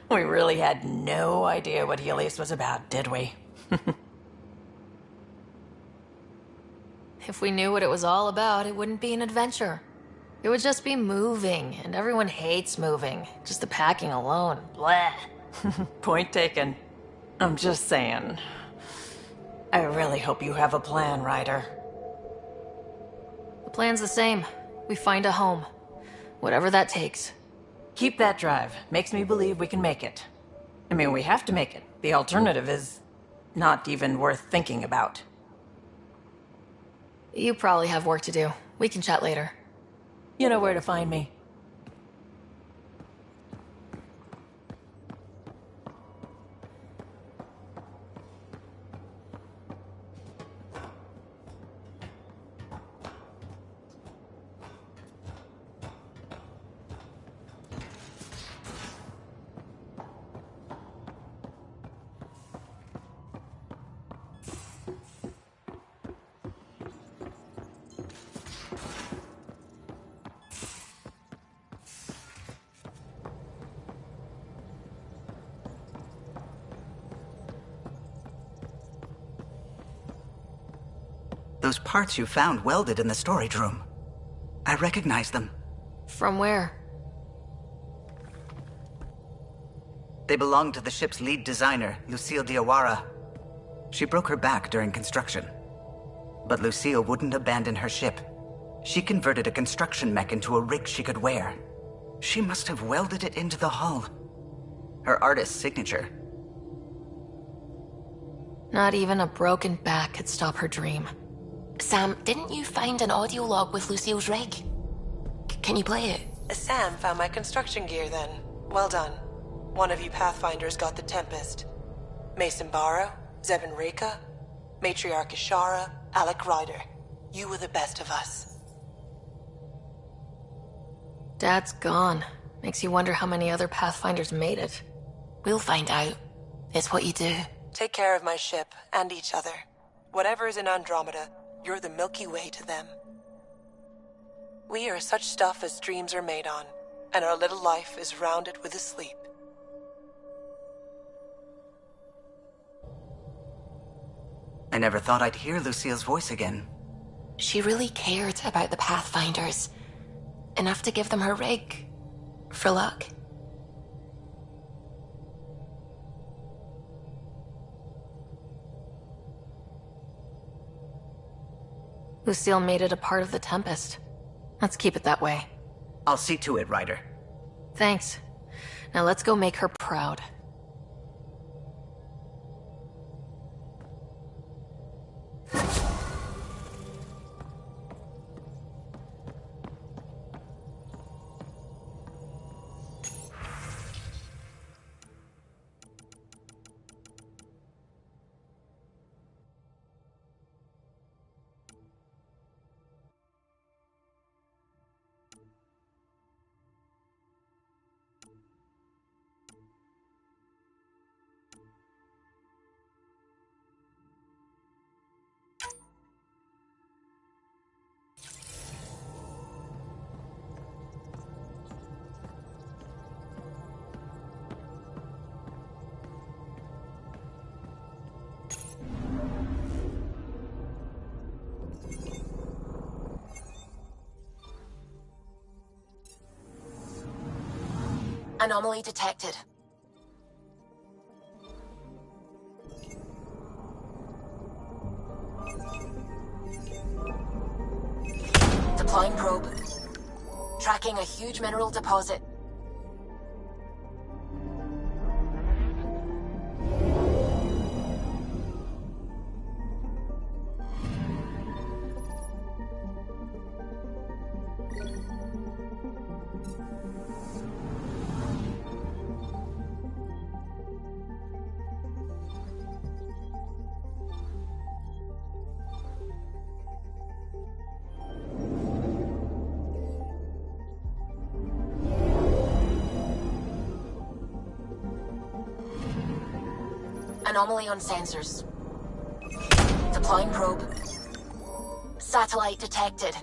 We really had no idea what Helios was about, did we? If we knew what it was all about, it wouldn't be an adventure. It would just be moving, and everyone hates moving. Just the packing alone. Bleh. Point taken. I'm just saying. I really hope you have a plan, Ryder. The plan's the same. We find a home. Whatever that takes. Keep that drive. Makes me believe we can make it. I mean, we have to make it. The alternative is not even worth thinking about. You probably have work to do. We can chat later. You know where to find me. Those parts you found welded in the storage room. I recognize them. From where? They belong to the ship's lead designer, Lucille Diawara. She broke her back during construction. But Lucille wouldn't abandon her ship. She converted a construction mech into a rig she could wear. She must have welded it into the hull. Her artist's signature. Not even a broken back could stop her dream. Sam, didn't you find an audio log with Lucille's rig? Can you play it? Sam found my construction gear then. Well done. One of you Pathfinders got the Tempest. Mason Barrow, Zebin Reka, Matriarch Ishara, Alec Ryder. You were the best of us. Dad's gone. Makes you wonder how many other Pathfinders made it. We'll find out. It's what you do. Take care of my ship and each other. Whatever is in Andromeda, you're the Milky Way to them. We are such stuff as dreams are made on, and our little life is rounded with a sleep. I never thought I'd hear Lucille's voice again. She really cared about the Pathfinders. Enough to give them her rig. For luck. Lucille made it a part of the Tempest. Let's keep it that way. I'll see to it, Ryder. Thanks. Now let's go make her proud. Anomaly detected. Deploying probe. Tracking a huge mineral deposit. Anomaly on sensors. Deploying probe. Satellite detected.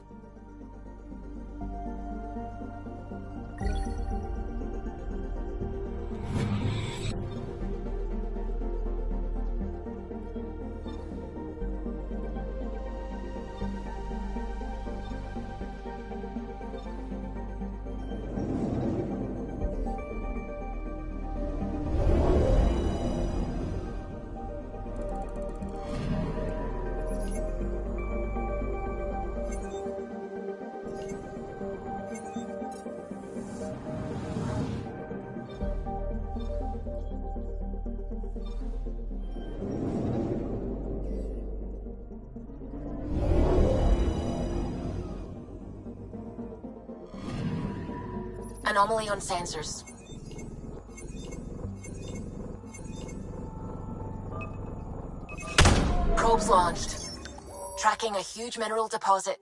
Anomaly on sensors. Probes launched. Tracking a huge mineral deposit.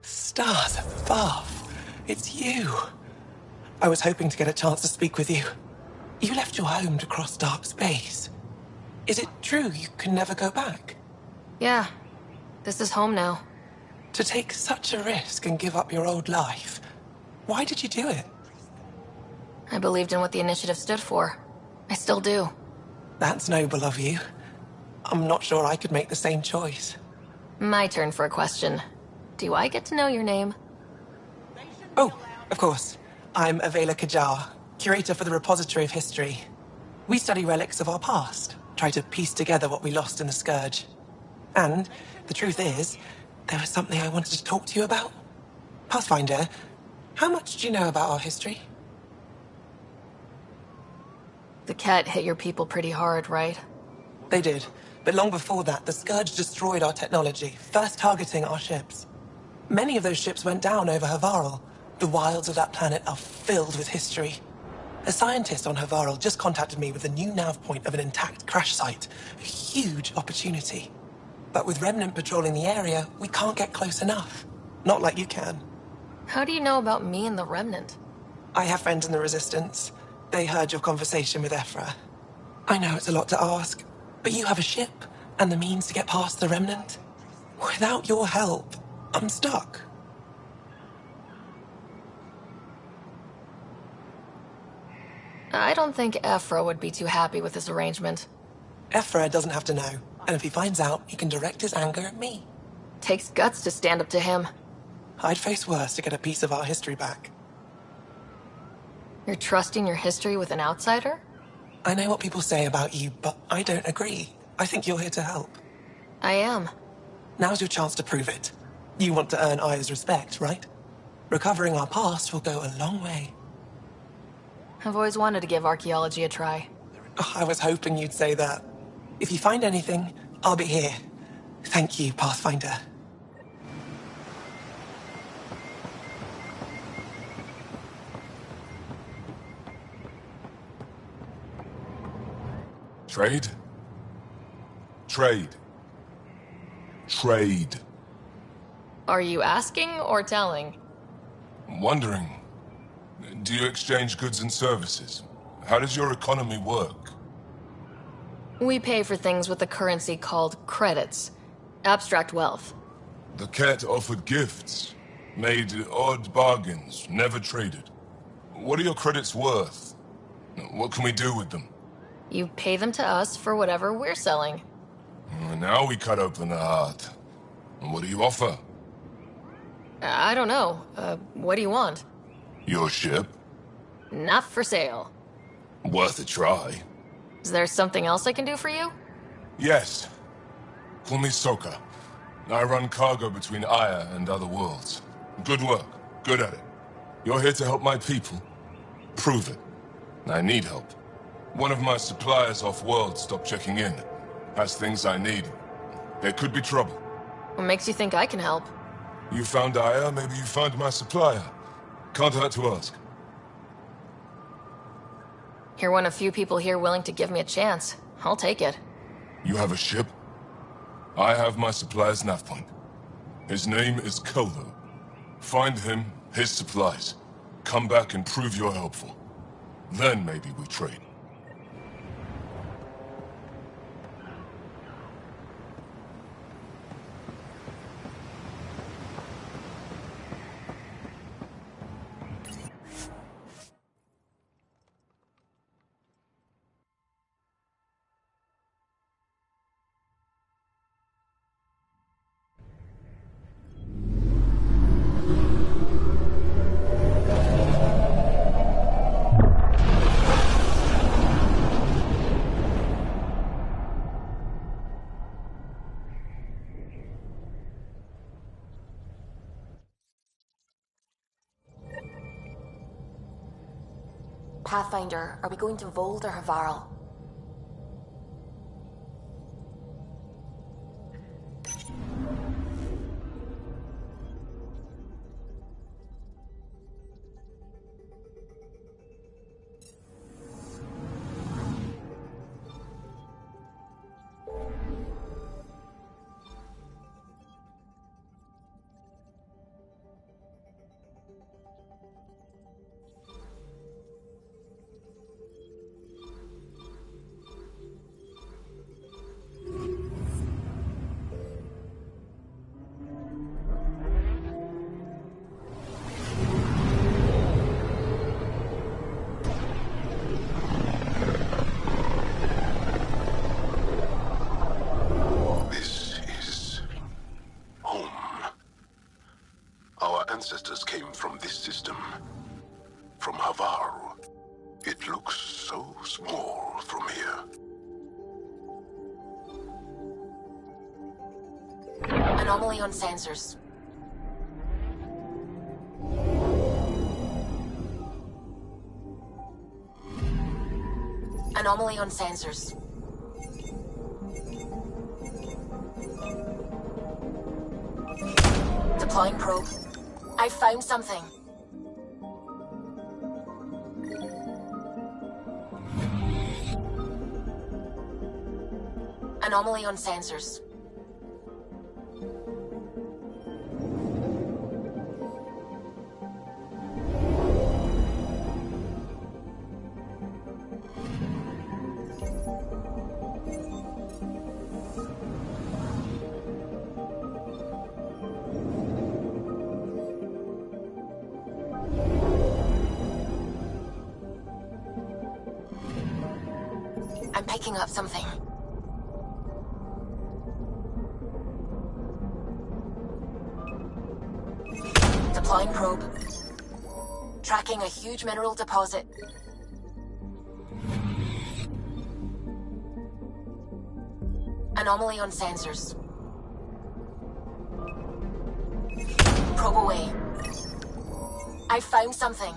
Stars above. It's you. I was hoping to get a chance to speak with you. You left your home to cross dark space. Is it true you can never go back? Yeah. This is home now. To take such a risk and give up your old life, why did you do it? I believed in what the initiative stood for. I still do. That's noble of you. I'm not sure I could make the same choice. My turn for a question. Do I get to know your name? Oh, of course. I'm Avela Kajar, curator for the Repository of History. We study relics of our past, try to piece together what we lost in the Scourge. And the truth is, there was something I wanted to talk to you about. Pathfinder, how much do you know about our history? The Ket hit your people pretty hard, right? They did. But long before that, the Scourge destroyed our technology, first targeting our ships. Many of those ships went down over Havarl. The wilds of that planet are filled with history. A scientist on Havarl just contacted me with a new nav point of an intact crash site. A huge opportunity. But with Remnant patrolling the area, we can't get close enough. Not like you can. How do you know about me and the Remnant? I have friends in the Resistance. They heard your conversation with Ephra. I know it's a lot to ask, but you have a ship and the means to get past the Remnant. Without your help, I'm stuck. I don't think Ephra would be too happy with this arrangement. Ephra doesn't have to know, and if he finds out, he can direct his anger at me. Takes guts to stand up to him. I'd face worse to get a piece of our history back. You're trusting your history with an outsider? I know what people say about you, but I don't agree. I think you're here to help. I am. Now's your chance to prove it. You want to earn Aya's respect, right? Recovering our past will go a long way. I've always wanted to give archaeology a try. Oh, I was hoping you'd say that. If you find anything, I'll be here. Thank you, Pathfinder. Trade? Trade. Trade. Are you asking or telling? Wondering, do you exchange goods and services? How does your economy work? We pay for things with a currency called credits. Abstract wealth. The cat offered gifts, made odd bargains, never traded. What are your credits worth? What can we do with them? You pay them to us for whatever we're selling. Now we cut open the heart. What do you offer? I don't know. What do you want? Your ship? Not for sale. Worth a try. Is there something else I can do for you? Yes. Call me Soka. I run cargo between Aya and other worlds. Good work. Good at it. You're here to help my people. Prove it. I need help. One of my suppliers off-world stopped checking in. Has things I need. There could be trouble. What makes you think I can help? You found Aya, maybe you found my supplier. Can't hurt to ask. You're one of few people here willing to give me a chance. I'll take it. You have a ship? I have my supplier's nav point. His name is Kolo. Find him, his supplies. Come back and prove you're helpful. Then maybe we trade. Pathfinder, are we going to Vold or Havarl? Ancestors came from this system, from Havarl. It looks so small from here. Anomaly on sensors. Anomaly on sensors. Deploying probe. I found something. Anomaly on sensors. picking up something. Deploying probe. Tracking a huge mineral deposit. Anomaly on sensors. Probe away. I found something.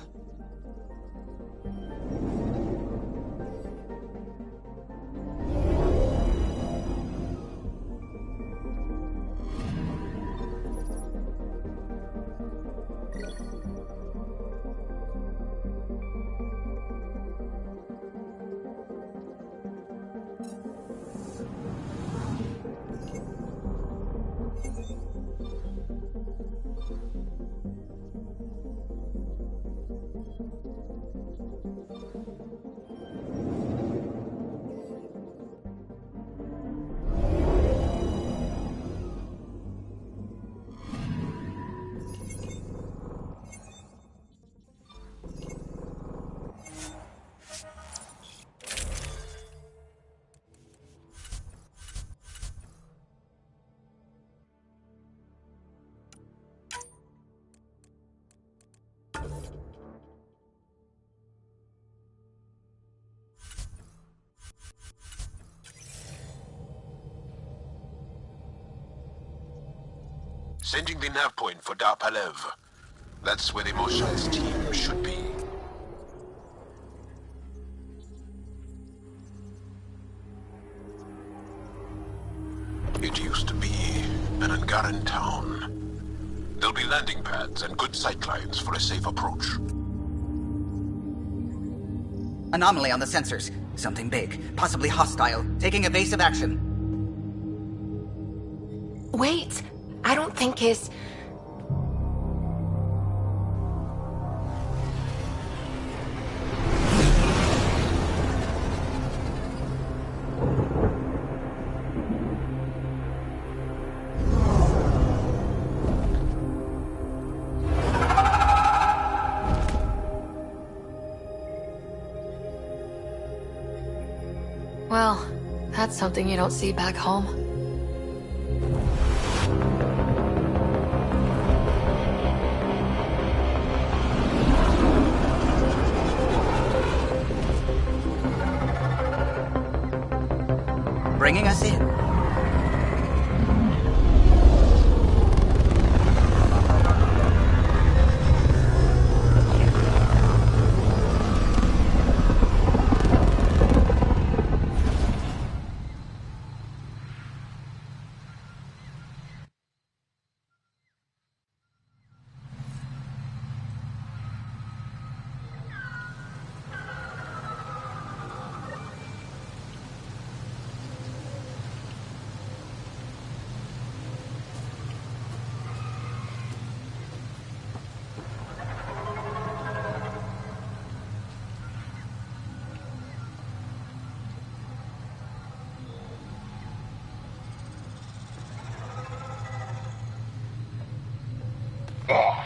Sending the nav point for Dar Palev. That's where the Mosha's team should be. It used to be an Angaran town. There'll be landing pads and good sightlines for a safe approach. Anomaly on the sensors. Something big, possibly hostile, taking evasive action. Wait, I don't think it's... Well, that's something you don't see back home. Bringing us in. Ah,